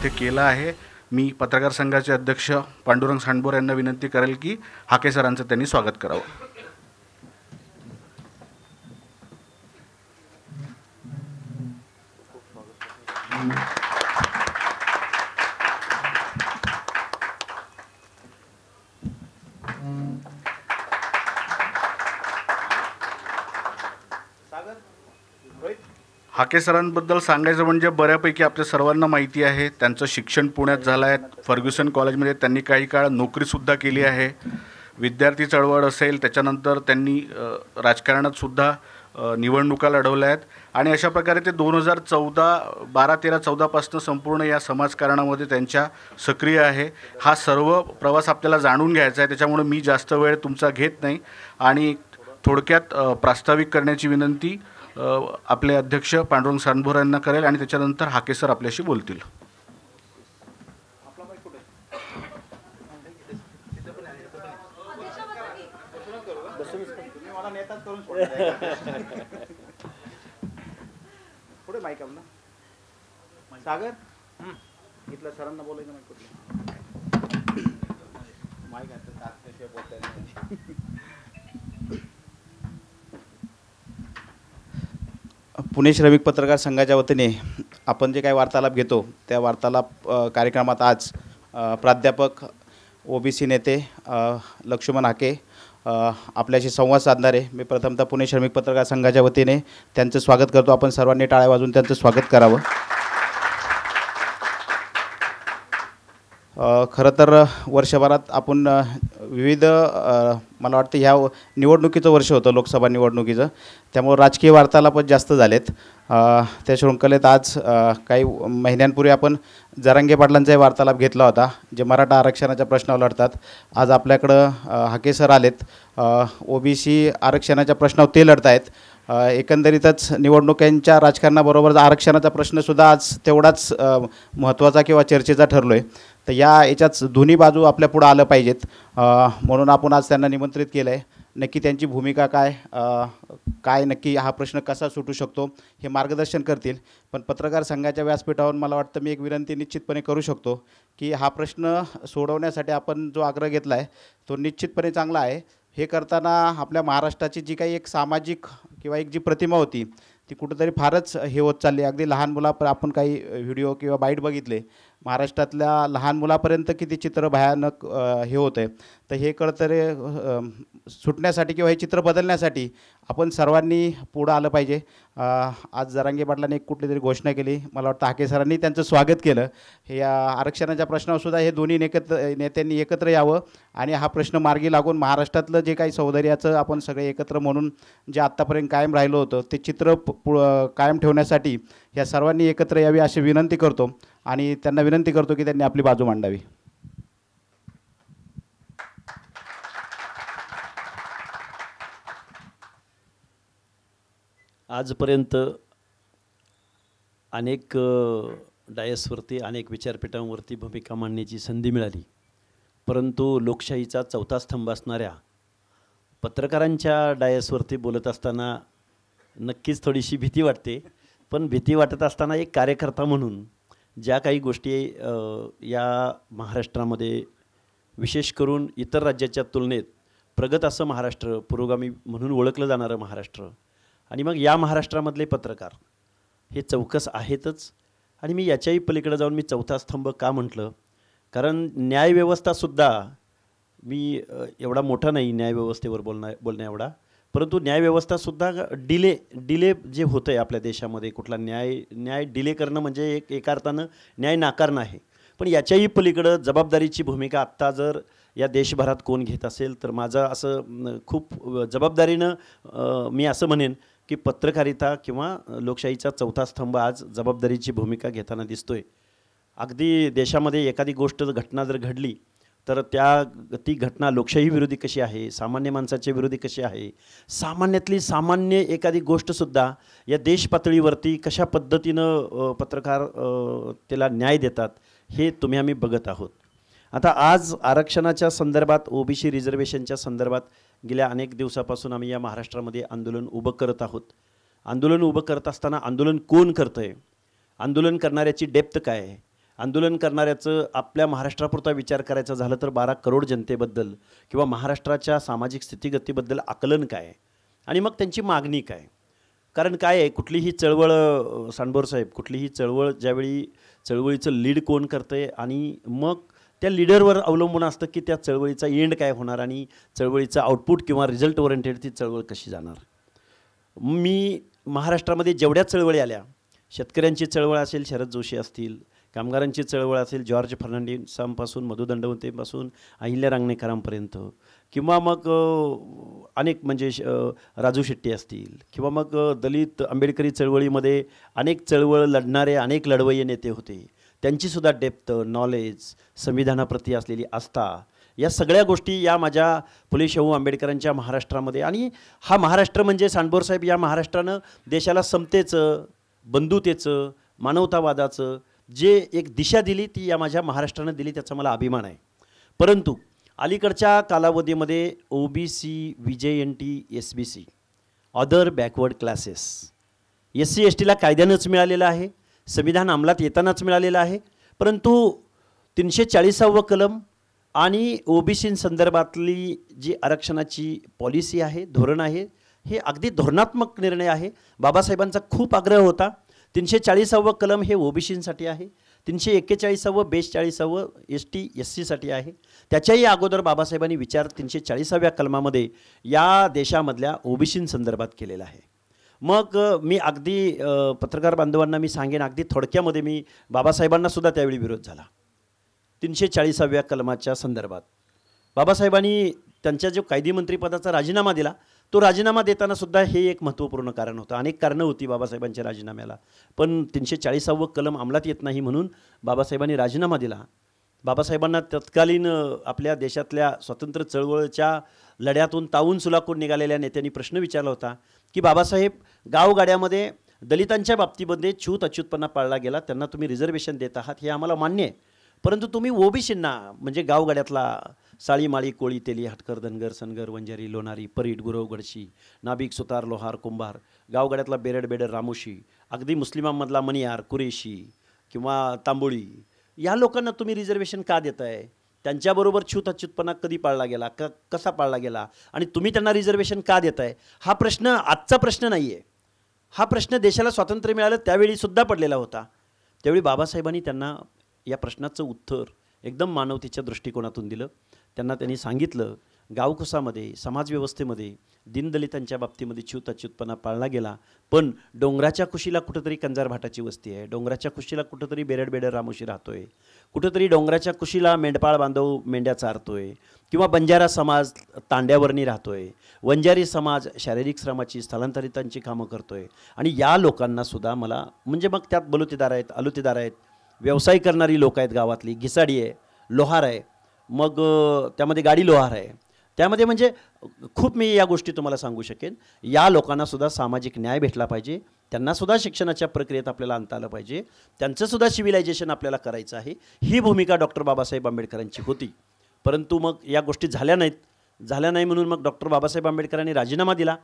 इथे केलं आहे। मी पत्रकार संघाचे अध्यक्ष पांडुरंग सांडभोर यांना विनंती करेल की हाके सरांचं त्यांनी स्वागत करावं। हाके सरांबद्दल सांगायचं म्हणजे बऱ्यापैकी आपल्या सर्वांना माहिती आहे। त्यांचं शिक्षण पुण्यात झालं आहे। फर्ग्युसन कॉलेजमध्ये त्यांनी काही काळ नोकरीसुद्धा केली आहे। विद्यार्थी चळवळ असेल, त्याच्यानंतर त्यांनी राजकारणात सुद्धा निवडणुका लढवल्या आहेत आणि अशा प्रकारे ते 2012-13-14 पासून संपूर्ण या समाजकारणामध्ये त्यांच्या सक्रिय आहे। हा सर्व प्रवास आपल्याला जाणून घ्यायचा आहे, त्याच्यामुळे मी जास्त वेळ तुमचा घेत नाही आणि थोडक्यात प्रास्ताविक करण्याची विनंती आपले अध्यक्ष पांडुरंग सांडभोर यांना करेल आणि त्याच्यानंतर हाके सर आपल्याशी बोलतील। पुढे माईक आपला सागर इथला सरांना बोलायचं माईक पुणे श्रमिक पत्रकार संघाच्या वतीने आपण जे काही वार्तालाप घेतो त्या वार्तालाप कार्यक्रमात आज प्राध्यापक ओबीसी नेते लक्ष्मण हाके आपल्याशी संवाद साधणार आहे। मी प्रथमतः पुणे श्रमिक पत्रकार संघाच्या वतीने त्यांचं स्वागत करतो। आपण सर्वांनी टाळ्या वाजवून त्यांचं स्वागत करावं। खरं तर वर्षभरात आपण विविध मला वाटतं ह्या निवडणुकीचं वर्ष होतं, लोकसभा निवडणुकीचं, त्यामुळे राजकीय वार्तालापच जास्त झालेत। त्या शृंखलेत आज काही महिन्यांपूर्वी आपण जरांगे पाटलांचाही वार्तालाप घेतला होता, जे मराठा आरक्षणाच्या प्रश्नावर लढतात। आज आपल्याकडं हाके सर आलेत, ओबीसी आरक्षणाच्या प्रश्नावर ते लढत आहेत। एकंदरीतच निवडणुकांच्या राजकारणाबरोबर आरक्षणाचा प्रश्नसुद्धा आज तेवढाच महत्त्वाचा किंवा चर्चेचा ठरलो आहे। तर याच्यात दोन्ही बाजू आपल्या पुढं आलं पाहिजेत, म्हणून आपण आज त्यांना निमंत्रित केलं आहे। नक्की त्यांची भूमिका काय नक्की हा प्रश्न कसा सुटू शकतो हे मार्गदर्शन करतील। पण पत्रकार संघाच्या व्यासपीठावर मला वाटतं मी एक विनंती निश्चितपणे करू शकतो की हा प्रश्न सोडवण्यासाठी आपण जो आग्रह घेतला आहे तो निश्चितपणे चांगला आहे। हे करताना आपल्या महाराष्ट्राची जी काही एक सामाजिक किंवा एक जी प्रतिमा होती ती कुठेतरी फारच हे होत चालली। अगदी लहान मुलापर्यंत आपण काही व्हिडिओ किंवा बाईट बघितले, महाराष्ट्रातल्या लहान मुलापर्यंत किती चित्र भयानक हे होतं आहे। तर हे कळतरी सुटण्यासाठी किंवा हे चित्र बदलण्यासाठी आपण सर्वांनी पुढं आलं पाहिजे। आज जरांगे पाटलांनी एक कुठली तरी घोषणा केली, मला वाटतं हाके सरांनी त्यांचं स्वागत केलं। हे आरक्षणाच्या प्रश्नावरसुद्धा हे दोन्ही नेत्यांनी एकत्र यावं आणि हा प्रश्न मार्गी लागून महाराष्ट्रातलं जे काही सौंदर्याचं आपण सगळे एकत्र म्हणून जे आत्तापर्यंत कायम राहिलं होतं ते चित्र कायम ठेवण्यासाठी ह्या सर्वांनी एकत्र यावी अशी विनंती करतो आणि त्यांना विनंती करतो की त्यांनी आपली बाजू मांडावी। आजपर्यंत अनेक डायसवरती अनेक विचारपीठांवरती भूमिका मांडण्याची संधी मिळाली, परंतु लोकशाहीचा चौथा स्तंभ असणाऱ्या पत्रकारांच्या डायसवरती बोलत असताना नक्कीच थोडीशी भीती वाटते। पण भीती वाटत असताना एक कार्यकर्ता म्हणून ज्या काही गोष्टी या महाराष्ट्रामध्ये विशेष करून इतर राज्याच्या तुलनेत प्रगत असं महाराष्ट्र, पुरोगामी म्हणून ओळखलं जाणारं महाराष्ट्र आणि मग या महाराष्ट्रामधले पत्रकार हे चौकस आहेतच। आणि मी याच्याही पलीकडे जाऊन मी चौथा स्तंभ का म्हटलं, कारण न्यायव्यवस्थासुद्धा मी एवढा मोठा नाही न्यायव्यवस्थेवर बोलण्या एवढा, परंतु न्यायव्यवस्थासुद्धा डिले जे होतं आहे आपल्या देशामध्ये, कुठला न्याय डिले करणं म्हणजे एका अर्थानं न्याय नाकारणं आहे। पण याच्याही पलीकडं जबाबदारीची भूमिका जर या देशभरात कोण घेत असेल तर माझं असं खूप जबाबदारीनं मी असं म्हणेन की पत्रकारिता किंवा लोकशाहीचा चौथा स्तंभ आज जबाबदारीची भूमिका घेताना दिसतोय। अगदी देशामध्ये एखादी घटना जर घडली तर ती घटना लोकशाही विरोधी कशी आहे, सामान्य माणसाच्या विरोधी कशी आहे, सामान्यातली सामान्य एखादी गोष्टसुद्धा या देश पातळीवरती कशा पद्धतीनं पत्रकार त्याला न्याय देतात हे तुम्ही आम्ही बघत आहोत। आता आज आरक्षणाच्या संदर्भात, ओबीसी रिझर्वेशनच्या संदर्भात गेल्या अनेक दिवसापासून आम्ही या महाराष्ट्रामध्ये आंदोलन उभं करत आहोत। आंदोलन उभं करत असताना आंदोलन कोण करतं आहे, आंदोलन करणाऱ्याची डेप्थ काय आहे आंदोलन करणाऱ्याचं आपल्या महाराष्ट्रापुरता विचार करायचा झालं तर 12 करोड जनतेबद्दल किंवा महाराष्ट्राच्या सामाजिक स्थितीगतीबद्दल आकलन काय आणि मग त्यांची मागणी काय. कारण काय आहे, कुठलीही चळवळ सांडभोर साहेब, कुठलीही चळवळ ज्यावेळी चळवळीचं लीड कोण करतं आहे आणि मग त्या लीडरवर अवलंबून असतं की त्या चळवळीचा एंड काय होणार आणि चळवळीचं आउटपुट किंवा रिझल्ट ओरिएंटेड ती चळवळ कशी जाणार. मी महाराष्ट्रामध्ये जेवढ्या चळवळी आल्या, शेतकऱ्यांची चळवळ असेल, शरद जोशी असतील, कामगारांची चळवळ असेल, जॉर्ज फर्नांडिसांपासून मधु दंडवतेपासून अहिल्या रांगणेकरांपर्यंत, किंवा मग अनेक म्हणजे राजू शेट्टी असतील, किंवा मग दलित आंबेडकरी चळवळीमध्ये अनेक चळवळ लढणारे अनेक लढवय्ये नेते होते, त्यांचीसुद्धा डेप्थ, नॉलेज, संविधानाप्रती असलेली आस्था, या सगळ्या गोष्टी या माझ्या फुले शाहू आंबेडकरांच्या महाराष्ट्रामध्ये. आणि हा महाराष्ट्र म्हणजे सांडभोर साहेब, या महाराष्ट्रानं देशाला समतेचं, बंधुतेचं, मानवतावादाचं जे एक दिशा दिली ती या माझ्या महाराष्ट्रानं दिली, त्याचा मला अभिमान आहे. परंतु अलीकडच्या कालावधीमध्ये OBC, VJNT, SBC, other backward classes, SC STला कायद्यानंच मिळालेलं आहे, संविधान अंमलात येतानाच मिळालेलं आहे, परंतु 340वा कलम आणि OBC संदर्भातली जी आरक्षणाची पॉलिसी आहे, धोरण आहे, हे अगदी धोरणात्मक निर्णय आहे. बाबासाहेबांचा खूप आग्रह होता. 340वा कलम हे OBCसाठी आहे, 341व 42व ST SCसाठी आहे. त्याच्याही अगोदर बाबासाहेबांनी विचार 340व्या कलमामध्ये या देशामधल्या OBC संदर्भात केलेला आहे. मग मी अगदी पत्रकार बांधवांना मी सांगेन, अगदी थोडक्यामध्ये मी बाबासाहेबांनासुद्धा त्यावेळी विरोध झाला 340व्या कलमाच्या संदर्भात. बाबासाहेबांनी त्यांच्या जो कायदी मंत्रीपदाचा राजीनामा दिला, तो राजीनामा देताना सुद्धा हे एक महत्त्वपूर्ण कारण होतं. अनेक कारणं होती बाबासाहेबांच्या राजीनाम्याला, पण 340व कलम अंमलात येत नाही म्हणून बाबासाहेबांनी राजीनामा दिला. बाबासाहेबांना तत्कालीन आपल्या देशातल्या स्वातंत्र्य चळवळीच्या लढ्यातून तावून सुलाखून निघालेल्या नेत्यांनी प्रश्न विचारला होता की बाबासाहेब, गावगाड्यामध्ये दलितांच्या बाबतीमध्ये छूत अच्युतपणा पाळला गेला, त्यांना तुम्ही रिझर्वेशन देत आहात, हे आम्हाला मान्य आहे, परंतु तुम्ही OBCंना म्हणजे गावगाड्यातला साळी, माळी, कोळी, तेली, हटकर, धनगर, सनगर, वंजारी, लोणारी, परीट, गुरव, गडशी, नाभिक, सुतार, लोहार, कुंभार, गावगाड्यातला बेरड, बेडर, रामोशी, अगदी मुस्लिमांमधला मनियार, कुरेशी किंवा तांबोळी, या लोकांना तुम्ही रिझर्वेशन का देताय, त्यांच्याबरोबर छूत अच्युतपणा कधी पाळला गेला, कसा पाळला गेला आणि तुम्ही त्यांना रिझर्वेशन का देताय. हा प्रश्न आजचा प्रश्न नाही आहे, हा प्रश्न देशाला स्वातंत्र्य मिळालं त्यावेळीसुद्धा पडलेला होता. त्यावेळी बाबासाहेबांनी त्यांना या प्रश्नाचं उत्तर एकदम मानवतेच्या दृष्टिकोनातून दिलं. त्यांनी सांगितलं, गावकुसामध्ये, समाजव्यवस्थेमध्ये दीनदलितांच्या बाबतीमध्ये छूत अच्युतपणा पाळला गेला, पण डोंगराच्या कुशीला कुठंतरी कंजार भाटाची वस्ती आहे, डोंगराच्या कुशीला कुठंतरी बेरड बेडर रामोशी राहतोय, कुठंतरी डोंगराच्या कुशीला मेंढपाळ बांधव मेंढ्या चारतोय, किंवा बंजारा समाज तांड्यावरनी राहतोय, वंजारी समाज शारीरिक श्रमाची, स्थलांतरितांची कामं करतोय, आणि या लोकांनासुद्धा मला म्हणजे मग त्यात बलुतेदार आहेत, आलुतेदार आहेत, व्यवसाय करणारी लोक आहेत, गावातली घिसाडी आहे, लोहार आहे, मग त्यामध्ये गाडी लोहार आहे, त्यामध्ये म्हणजे खूप मी या गोष्टी तुम्हाला सांगू शकेन. या लोकांनासुद्धा सामाजिक न्याय भेटला पाहिजे, त्यांनासुद्धा शिक्षणाच्या प्रक्रियेत आपल्याला आणता आलं पाहिजे, त्यांचंसुद्धा सिव्हिलायझेशन आपल्याला करायचं आहे. ही भूमिका डॉक्टर बाबासाहेब आंबेडकरांची होती. परंतु मग या गोष्टी झाल्या नाही म्हणून मग डॉक्टर बाबासाहेब आंबेडकरांनी राजीनामा दिला.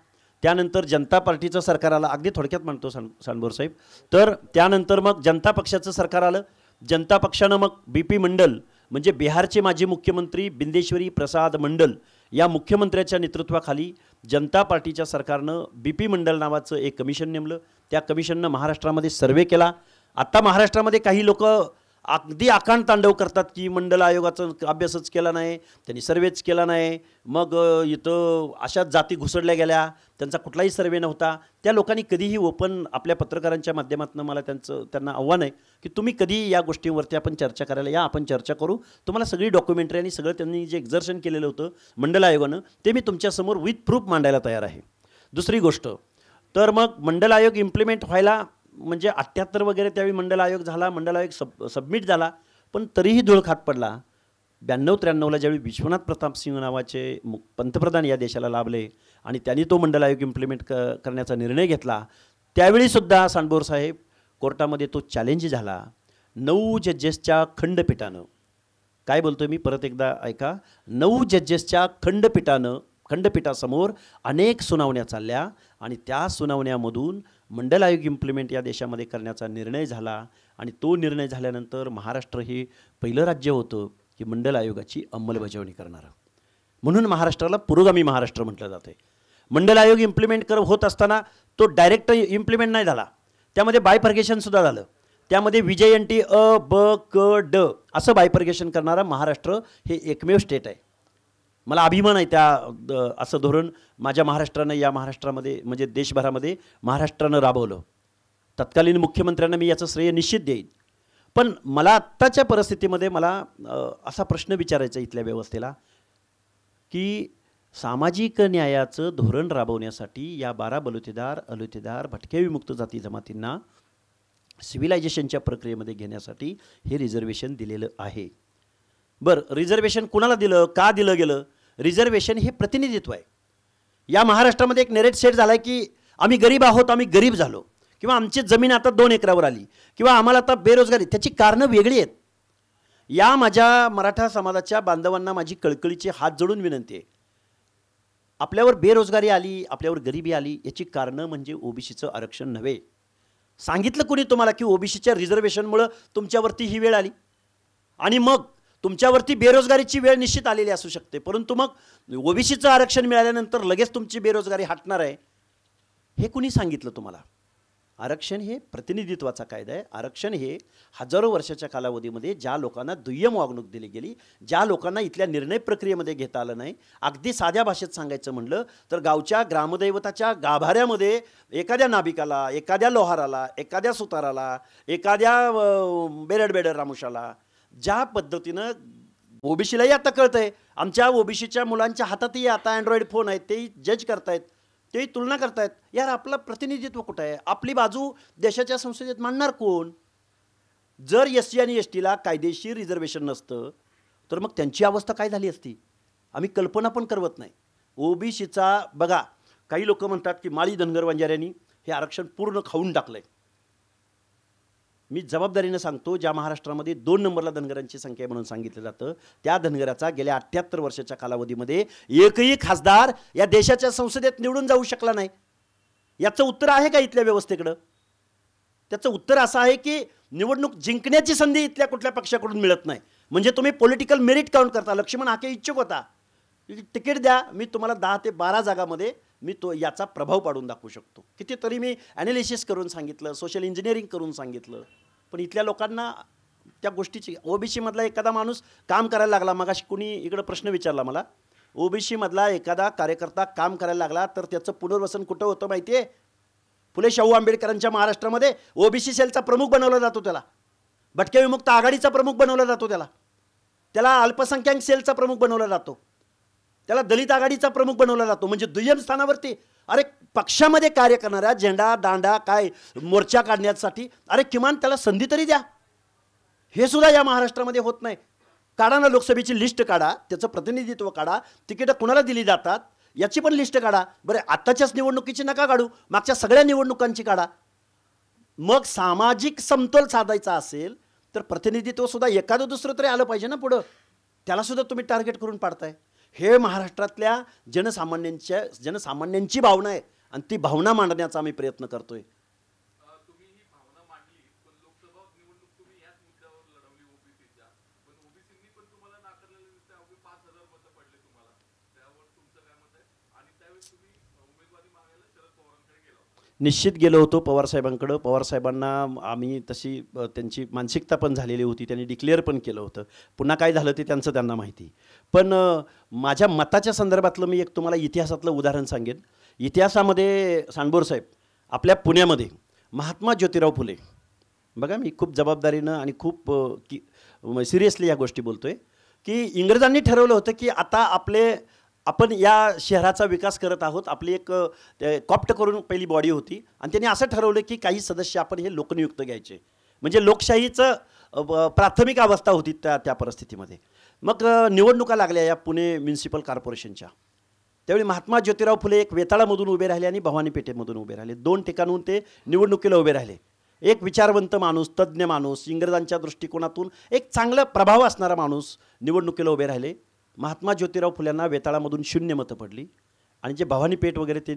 त्यानंतर जनता पार्टीचं सरकार आलं, अगदी थोडक्यात म्हणतो सांडभोर साहेब, तर त्यानंतर मग जनता पक्षाचं सरकार आलं. जनता पक्षानं मग BP मंडल म्हणजे बिहारचे माजी मुख्यमंत्री बिंदेश्वरी प्रसाद मंडल या मुख्यमंत्र्याच्या नेतृत्वाखाली जनता पार्टीच्या सरकारनं BP मंडल नावाचं एक कमिशन नेमलं. त्या कमिशननं महाराष्ट्रामध्ये सर्वे केला. आत्ता महाराष्ट्रामध्ये काही लोक अगदी आकांड तांडव करतात की मंडल आयोगाचा अभ्यासच केला नाही, त्यांनी सर्वेच केला नाही, मग इथं अशाच जाती घुसडल्या गेल्या, त्यांचा कुठलाही सर्वे नव्हता. त्या लोकांनी कधीही ओपन आपल्या पत्रकारांच्या माध्यमातून मला त्यांना आव्हान आहे की तुम्ही कधी या गोष्टींवरती आपण चर्चा करायला या, आपण चर्चा करू. तुम्हाला सगळी डॉक्युमेंटरी आणि सगळं त्यांनी जे एक्झर्शन केलेलं होतं मंडल आयोगानं ते मी तुमच्यासमोर विथ प्रूफ मांडायला तयार आहे. दुसरी गोष्ट, तर मग मंडल आयोग इम्प्लिमेंट व्हायला म्हणजे 78 वगैरे त्यावेळी मंडल आयोग झाला, मंडल आयोग सबमिट झाला, पण तरीही धूळ खात पडला. 92-93ला ज्यावेळी विश्वनाथ प्रताप सिंह नावाचे पंतप्रधान या देशाला लाभले आणि त्यांनी तो मंडल आयोग इम्प्लिमेंट करण्याचा निर्णय घेतला, त्यावेळीसुद्धा सांडभोर साहेब कोर्टामध्ये तो चॅलेंज झाला. 9 जजेसच्या खंडपीठानं, काय बोलतोय मी परत एकदा ऐका, 9 जजेसच्या खंडपीठासमोर अनेक सुनावण्या चालल्या आणि त्या सुनावण्यामधून मंडल आयोग इम्प्लिमेंट या देशामध्ये करण्याचा निर्णय झाला आणि तो निर्णय झाल्यानंतर महाराष्ट्र हे पहिलं राज्य होतं की मंडल आयोगाची अंमलबजावणी करणारं. म्हणून महाराष्ट्राला पुरोगामी महाराष्ट्र म्हटलं जाते. मंडल आयोग इम्प्लिमेंट होत असताना तो डायरेक्ट इम्प्लिमेंट नाही झाला, त्यामध्ये बायफर्गेशनसुद्धा झालं. त्यामध्ये विजयंती अ ब क ड असं बायफर्गेशन करणारं महाराष्ट्र हे एकमेव स्टेट आहे. मला अभिमान आहे त्या असं धोरण माझ्या महाराष्ट्रानं या महाराष्ट्रामध्ये म्हणजे देशभरामध्ये महाराष्ट्रानं राबवलं. तत्कालीन मुख्यमंत्र्यांना मी याचं श्रेय निश्चित देईन. पण मला आत्ताच्या परिस्थितीमध्ये मला असा प्रश्न विचारायचा इथल्या व्यवस्थेला की सामाजिक न्यायाचं धोरण राबवण्यासाठी या 12 बलुतेदार भटक्या विमुक्त जाती जमातींना सिव्हिलायझेशनच्या प्रक्रियेमध्ये घेण्यासाठी हे रिझर्वेशन दिलेलं आहे. बरं, रिझर्वेशन कुणाला दिलं, का दिलं गेलं? रिझर्वेशन हे प्रतिनिधित्व आहे. या महाराष्ट्रामध्ये एक नेरेट सेट झाला आहे की आम्ही गरीब आहोत, आम्ही गरीब झालो, किंवा आमची जमीन आता 2 एकरावर आली, किंवा आम्हाला आता बेरोजगारी. त्याची कारणं वेगळी आहेत. या माझ्या मराठा समाजाच्या बांधवांना माझी कळकळीची हात जोडून विनंती आहे, आपल्यावर बेरोजगारी आली, आपल्यावर गरिबी आली, याची कारणं म्हणजे ओबीसीचं आरक्षण नव्हे. सांगितलं कोणी तुम्हाला की ओबीसीच्या रिझर्वेशनमुळं तुमच्यावरती ही वेळ आली? आणि मग तुमच्यावरती बेरोजगारीची वेळ निश्चित आलेली असू शकते, परंतु मग ओबीसीचं आरक्षण मिळाल्यानंतर लगेच तुमची बेरोजगारी हटणार आहे हे कुणी सांगितलं तुम्हाला? आरक्षण हे प्रतिनिधित्वाचा कायदा आहे. आरक्षण हे हजारो वर्षाच्या कालावधीमध्ये ज्या लोकांना दुय्यम वागणूक दिली गेली, ज्या लोकांना इथल्या निर्णय प्रक्रियेमध्ये घेता आलं नाही, अगदी साध्या भाषेत सांगायचं म्हणलं तर गावच्या ग्रामदैवताच्या गाभाऱ्यामध्ये एखाद्या नाभिकाला, एखाद्या लोहाराला, एखाद्या सुताराला, एखाद्या बेरड रामुशाला ज्या पद्धतीनं ओबीसीलाही आता कळतंय, आमच्या ओबीसीच्या मुलांच्या हातातही आता अँड्रॉइड फोन आहेत, तेही जज करतायत, तेही तुलना करतायत. यार, आपलं प्रतिनिधित्व कुठं आहे? आपली बाजू देशाच्या संसदेत मांडणार कोण? जर SC आणि STला कायदेशीर रिझर्वेशन नसतं तर मग त्यांची अवस्था काय झाली असती? आम्ही कल्पना पण करवत नाही. ओबीसीचा बघा, काही लोक म्हणतात की माळी धनगर वंजाऱ्यांनी हे आरक्षण पूर्ण खाऊन टाकलंय. मी जबाबदारीनं सांगतो, ज्या महाराष्ट्रामध्ये 2 नंबरला धनगरांची संख्या म्हणून सांगितलं जातं, त्या धनगराचा गेल्या 78 वर्षाच्या कालावधीमध्ये एकही खासदार या देशाच्या संसदेत निवडून जाऊ शकला नाही. याचं उत्तर आहे का इथल्या व्यवस्थेकडं? त्याचं उत्तर असं आहे की निवडणूक जिंकण्याची संधी इथल्या कुठल्या पक्षाकडून मिळत नाही. म्हणजे तुम्ही पॉलिटिकल मेरिट काउंट करता. लक्ष्मण हाके इच्छुक होता, तिकीट द्या, मी तुम्हाला 10 ते 12 जागामध्ये मी तो याचा प्रभाव पाडून दाखवू शकतो. कितीतरी मी ॲनालिसिस करून सांगितलं, सोशल इंजिनिअरिंग करून सांगितलं, पण इथल्या लोकांना त्या गोष्टीची. ओबीसीमधला एखादा माणूस काम करायला लागला, मगाशी कुणी इकडं प्रश्न विचारला मला, ओबीसीमधला एखादा कार्यकर्ता काम करायला लागला तर त्याचं पुनर्वसन कुठं होतं माहिती आहे? फुले शाहू आंबेडकरांच्या महाराष्ट्रामध्ये ओबीसी सेलचा प्रमुख बनवला जातो, त्याला भटक्या विमुक्त आघाडीचा प्रमुख बनवला जातो, त्याला अल्पसंख्याक सेलचा प्रमुख बनवला जातो, त्याला दलित आघाडीचा प्रमुख बनवला जातो. म्हणजे दुय्यम स्थानावरती. अरे, पक्षामध्ये कार्य करणाऱ्या झेंडा दांडा काय मोर्चा काढण्यासाठी अरे किमान त्याला संधी तरी द्या. हे सुद्धा या महाराष्ट्रामध्ये होत नाही. काढा ना, लोकसभेची लिस्ट काढा, त्याचं प्रतिनिधित्व काढा, तिकीटं कुणाला दिली जातात याची पण लिस्ट काढा. बरं, आत्ताच्याच निवडणुकीची नका काढू, मागच्या सगळ्या निवडणुकांची काढा. मग सामाजिक समतोल साधायचा असेल तर प्रतिनिधित्व सुद्धा एखादं दुसरं तरी आलं पाहिजे ना पुढं. त्याला सुद्धा तुम्ही टार्गेट करून पाडताय. हे महाराष्ट्रातल्या जनसामान्यांची भावना आहे आणि ती भावना मांडण्याचा आम्ही प्रयत्न करतोय. तुम्ही ही भावना मांडली, पण लोकसभा निवडणूक तुम्ही याच मुद्द्यावर लढवली ओबीसीच्या, पण ओबीसींनी पण तुम्हाला नाकारलेलं दिसतंय. अवघी 5,000 मतं पडले तुम्हाला. त्यावर तुमचं काय मत आहे? आणि त्यावेळेस तुम्ही उमेदवारी मागायला शरद पवारांकडे गेला होता. निश्चित गेलो होतो पवारसाहेबांकडं. पवारसाहेबांना आम्ही तशी त्यांची मानसिकता पण झालेली होती, त्यांनी डिक्लेअर पण केलं होतं. पुन्हा काय झालं ते त्यांचं त्यांना माहिती. पण माझ्या मताच्या संदर्भातलं मी एक तुम्हाला इतिहासातलं उदाहरण सांगेन. इतिहासामध्ये सांडबोर साहेब आपल्या पुण्यामध्ये महात्मा ज्योतिराव फुले, बघा मी खूप जबाबदारीनं आणि खूप सिरियसली या गोष्टी बोलतो आहे की इंग्रजांनी ठरवलं होतं की आता आपण या शहराचा विकास करत आहोत. आपली एक कॉप्ट करून पहिली बॉडी होती आणि त्यांनी असं ठरवलं की काही सदस्य आपण हे लोकनियुक्त घ्यायचे. म्हणजे लोकशाहीचं प्राथमिक अवस्था होती त्या परिस्थितीमध्ये. मग निवडणुका लागल्या या पुणे म्युनिसिपल कॉर्पोरेशनच्या. त्यावेळी महात्मा ज्योतिराव फुले एक वेताळामधून उभे राहिले आणि भवानी पेठेमधून उभे राहिले. 2 ठिकाणून ते निवडणुकीला उभे राहिले. एक विचारवंत माणूस, तज्ज्ञ माणूस, इंग्रजांच्या दृष्टिकोनातून एक चांगला प्रभाव असणारा माणूस निवडणुकीला उभे राहिले. महात्मा ज्योतिराव फुल्यांना वेताळामधून 0 मतं पडली आणि जे भवानी पेठ वगैरे ते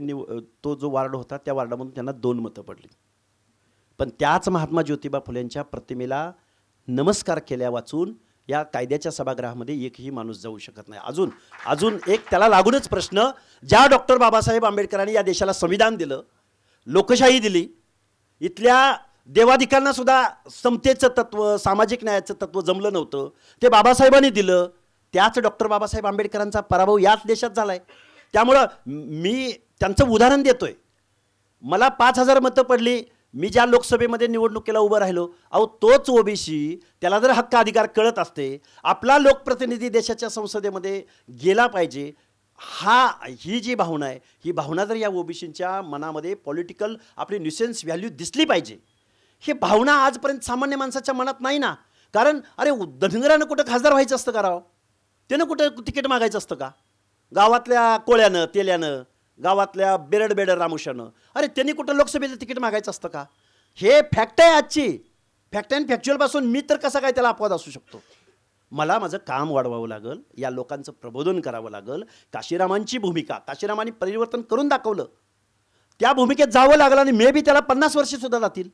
तो जो वार्ड होता त्या वार्डामधून त्यांना 2 मतं पडली. पण त्याच महात्मा ज्योतिबा फुलेंच्या प्रतिमेला नमस्कार केल्या वाचून या कायद्याच्या सभागृहामध्ये एकही माणूस जाऊ शकत नाही. अजून एक त्याला लागूनच प्रश्न, ज्या डॉक्टर बाबासाहेब आंबेडकरांनी या देशाला संविधान दिलं, लोकशाही दिली, इथल्या देवाधिकांना सुद्धा समतेचं तत्त्व, सामाजिक न्यायाचं तत्त्व जमलं नव्हतं, ते बाबासाहेबांनी दिलं. त्याच डॉक्टर बाबासाहेब आंबेडकरांचा पराभव याच देशात झाला आहे. त्यामुळं मी त्यांचं उदाहरण देतोय. मला 5,000 मतं पडली, मी ज्या लोकसभेमध्ये निवडणुकीला उभं राहिलो, अहो तोच ओबीसी, त्याला जर हक्क अधिकार कळत असते, आपला लोकप्रतिनिधी देशाच्या संसदेमध्ये गेला पाहिजे, ही जी भावना आहे, ही भावना जर या ओबीसींच्या मनामध्ये पॉलिटिकल आपली न्यूसेन्स व्हॅल्यू दिसली पाहिजे. ही भावना आजपर्यंत सामान्य माणसाच्या मनात नाही ना. कारण अरे धनगरानं कुठं खासदार व्हायचं असतं का राव? त्यानं कुठं तिकीट मागायचं असतं का? गावातल्या कोळ्यानं, तेल्यानं, गावातल्या बेरड रामुशानं, अरे त्यांनी कुठं लोकसभेचं तिकीट मागायचं असतं का? हे फॅक्ट आहे आजची. फॅक्ट अँड फॅक्च्युअलपासून मी तर कसा काय त्याला अपवाद असू शकतो? मला माझं काम वाढवावं लागेल, या लोकांचं प्रबोधन करावं लागेल. काशीरामांची भूमिका, काशीरामांनी परिवर्तन करून दाखवलं, त्या भूमिकेत जावं लागलं आणि मे बी त्याला 50 वर्षेसुद्धा जातील.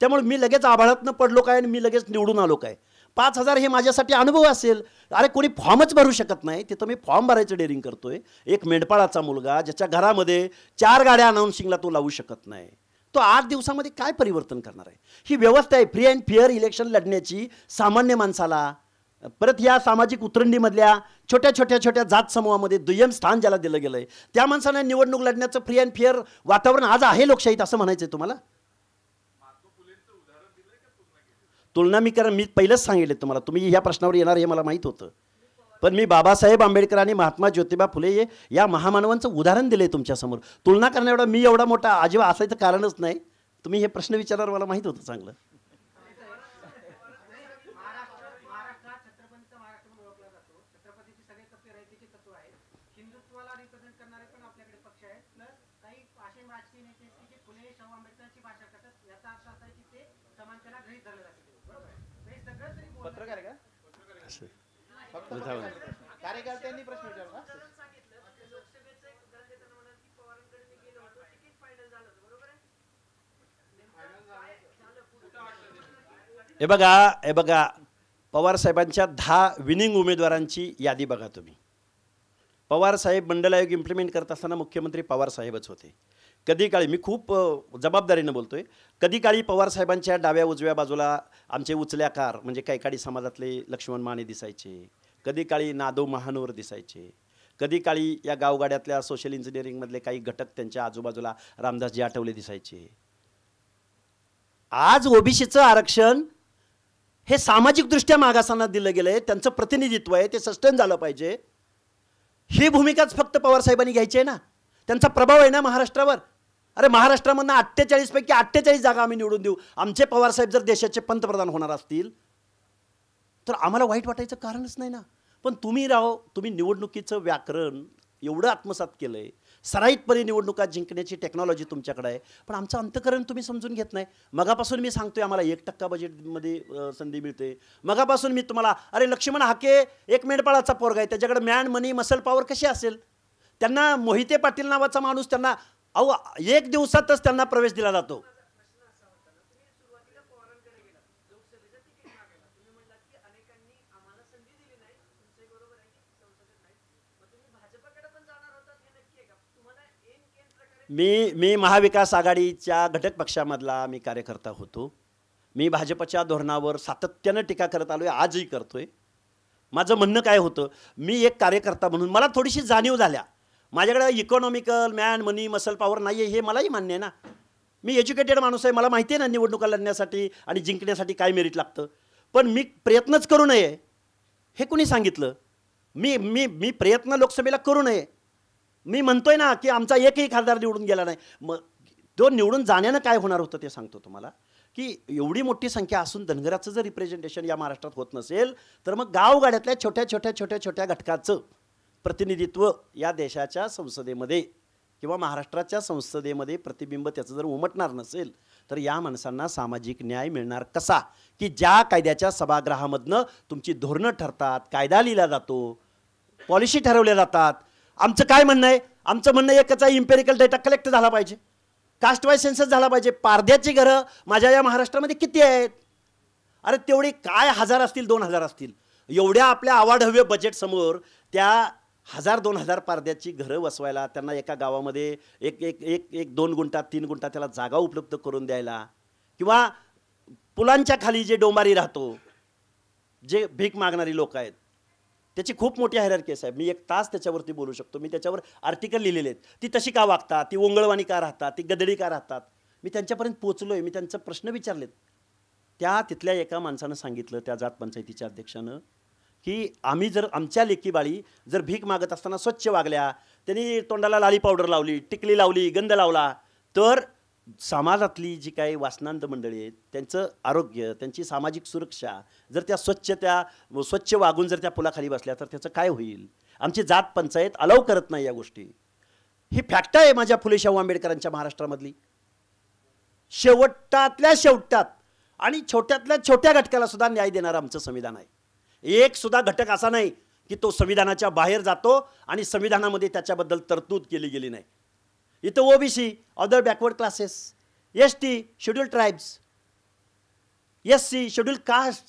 त्यामुळे मी लगेच आभाळातनं पडलो काय आणि मी लगेच निवडून आलो काय? 5,000 हे माझ्यासाठी अनुभव असेल. अरे कोणी फॉर्मच भरू शकत नाही, तिथं मी फॉर्म भरायचं डेअरिंग करतोय. एक मेंढपाळाचा मुलगा ज्याच्या घरामध्ये 4 गाड्या अनाऊन्सिंगला तो लावू शकत नाही, तो 8 दिवसामध्ये काय परिवर्तन करणार आहे? ही व्यवस्था आहे फ्री अँड फेअर इलेक्शन लढण्याची. सामान्य माणसाला परत या सामाजिक उतरंडीमधल्या छोट्या जात समूहामध्ये दुय्यम स्थान ज्याला दिलं गेलं आहे, त्या माणसाने निवडणूक लढण्याचं फ्री अँड फेअर वातावरण आज आहे लोकशाहीत, असं म्हणायचं आहे तुम्हाला? तुलना मी पहिलंच सांगितलं तुम्हाला, तुम्ही ह्या प्रश्नावर येणार हे मला माहीत होतं. पण मी बाबासाहेब आंबेडकर आणि महात्मा ज्योतिबा फुले या महामानवांचं उदाहरण दिलं आहे तुमच्यासमोर. तुलना करण्या एवढा मी एवढा मोठा अजिबात असायचं कारणच नाही. तुम्ही हे प्रश्न विचारणार मला माहीत होतं चांगलं. पत्रकार आहे का? कार्यकर्त्यांनी प्रश्न विचारला. हे बघा पवार साहेबांच्या 10 विनिंग उमेदवारांची यादी बघा तुम्ही. पवार साहेब मंडल आयोग इम्प्लिमेंट करत असताना मुख्यमंत्री पवार साहेबच होते. कधी काळी, मी खूप जबाबदारीनं बोलतोय, कधी काळी पवार साहेबांच्या डाव्या उजव्या बाजूला आमचे उचल्याकार म्हणजे कैकाडी समाजातले लक्ष्मण माने दिसायचे, कधी काळी नादो महानोर दिसायचे, कधी काळी या गावगाड्यातल्या सोशल इंजिनिअरिंगमधले काही घटक त्यांच्या आजूबाजूला रामदासजी आठवले दिसायचे. आज ओबीसीचं आरक्षण हे सामाजिकदृष्ट्या मागासांना दिलं गेलं आहे, त्यांचं प्रतिनिधित्व आहे, ते सस्टेन झालं पाहिजे. ही भूमिकाच फक्त पवारसाहेबांनी घ्यायची आहे ना. त्यांचा प्रभाव आहे ना महाराष्ट्रावर. अरे महाराष्ट्रामधनं 48 पैकी 48 जागा आम्ही निवडून देऊ. आमचे पवारसाहेब जर देशाचे पंतप्रधान होणार असतील तर आम्हाला वाईट वाटायचं कारणच नाही ना. पण तुम्ही निवडणुकीचं व्याकरण एवढं आत्मसात केलं आहे, सराईतपणे निवडणुका जिंकण्याची टेक्नॉलॉजी तुमच्याकडे आहे, पण आमचं अंतकरण तुम्ही समजून घेत नाही. मगापासून मी सांगतोय आम्हाला 1% बजेटमध्ये संधी मिळते. मगापासून मी तुम्हाला, अरे लक्ष्मण हाके एक मेंढपाळाचा पोरगा आहे, त्याच्याकडे मॅन मनी मसल पॉवर कशी असेल? त्यांना मोहिते पाटील नावाचा माणूस त्यांना 1 दिवसातच त्यांना प्रवेश दिला जातो. मी महाविकास आघाडीच्या घटक पक्षामधला मी कार्यकर्ता होतो. मी भाजपच्या धोरणावर सातत्यानं टीका करत आलोय, आजही करतोय. माझं म्हणणं काय होतं, मी एक कार्यकर्ता म्हणून मला थोडीशी जाणीव झाल्या. माझ्याकडे इकॉनॉमिकल मॅन मनी मसल पॉवर नाही आहे हे मलाही मान्य आहे ना. मी एज्युकेटेड माणूस आहे, मला माहिती आहे ना निवडणुका लढण्यासाठी आणि जिंकण्यासाठी काय मेरिट लागतं. पण मी प्रयत्नच करू नये हे कुणी सांगितलं? मी प्रयत्न लोकसभेला करू नये मी म्हणतोय ना की आमचा एकही खासदार निवडून गेला नाही. मग तो निवडून जाण्यानं काय होणार होतं ते सांगतो तुम्हाला, की एवढी मोठी संख्या असून धनगराचं जर रिप्रेझेंटेशन या महाराष्ट्रात होत नसेल तर मग गावगाड्यातल्या छोट्या घटकाचं प्रतिनिधित्व या देशाच्या संसदेमध्ये किंवा महाराष्ट्राच्या संसदेमध्ये प्रतिबिंब त्याचं जर उमटणार नसेल तर या माणसांना सामाजिक न्याय मिळणार कसा? की ज्या कायद्याच्या सभागृहामधनं तुमची धोरणं ठरतात, कायदा लिहिला जातो, पॉलिसी ठरवल्या जातात. आमचं काय म्हणणं आहे, आमचं म्हणणं एकच आहे, इम्पेरिकल डेटा कलेक्ट झाला पाहिजे, कास्ट वाईज सेन्सस झाला पाहिजे. पारध्याची घरं माझ्या या महाराष्ट्रामध्ये किती आहेत? अरे तेवढी काय 1000 असतील, 2000 असतील. एवढ्या आपल्या आवाढव्य बजेटसमोर त्या 1000-2000 पारध्याची घरं वसवायला, त्यांना एका गावामध्ये एक एक एक एक 2 गुंठा 3 गुंठा त्याला जागा उपलब्ध करून द्यायला, किंवा पुलांच्या खाली जे डोंबारी राहतो, जे भीक मागणारी लोक आहेत, त्याची खूप मोठी हायरार्की आहे साहेब. मी 1 तास त्याच्यावरती बोलू शकतो. मी त्याच्यावर आर्टिकल लिहिलेले आहेत. ती तशी का वागतात, ती ओंगळवाणी का राहतात, ती गदडी का राहतात, मी त्यांच्यापर्यंत पोचलो आहे. मी त्यांचे प्रश्न विचारलेत. त्या तिथल्या एका माणसानं सांगितलं, त्या जात पंचायतीच्या अध्यक्षानं, की आम्ही जर आमच्या लेकी बाळी जर भीक मागत असताना स्वच्छ वागल्या, त्यांनी तोंडाला लाली पावडर लावली, टिकली लावली, गंध लावला, तर समाजातली जी काही वासनांत मंडळी आहेत त्यांचं आरोग्य, त्यांची सामाजिक सुरक्षा जर त्या स्वच्छ वागून जर त्या पुलाखाली बसल्या तर त्याचं काय होईल? आमची जात पंचायत अलाव करत नाही या गोष्टी. ही फॅक्ट आहे माझ्या फुले शाहू आंबेडकरांच्या महाराष्ट्रामधली. शेवटातल्या शेवटात आणि छोट्यातल्या छोट्या घटकाला सुद्धा न्याय देणारं आमचं संविधान आहे. एक सुद्धा घटक असा नाही की तो संविधानाच्या बाहेर जातो आणि संविधानामध्ये त्याच्याबद्दल तरतूद केली गेली नाही. इथं OBC, other backward classes, ST, schedule tribes, SC, schedule caste,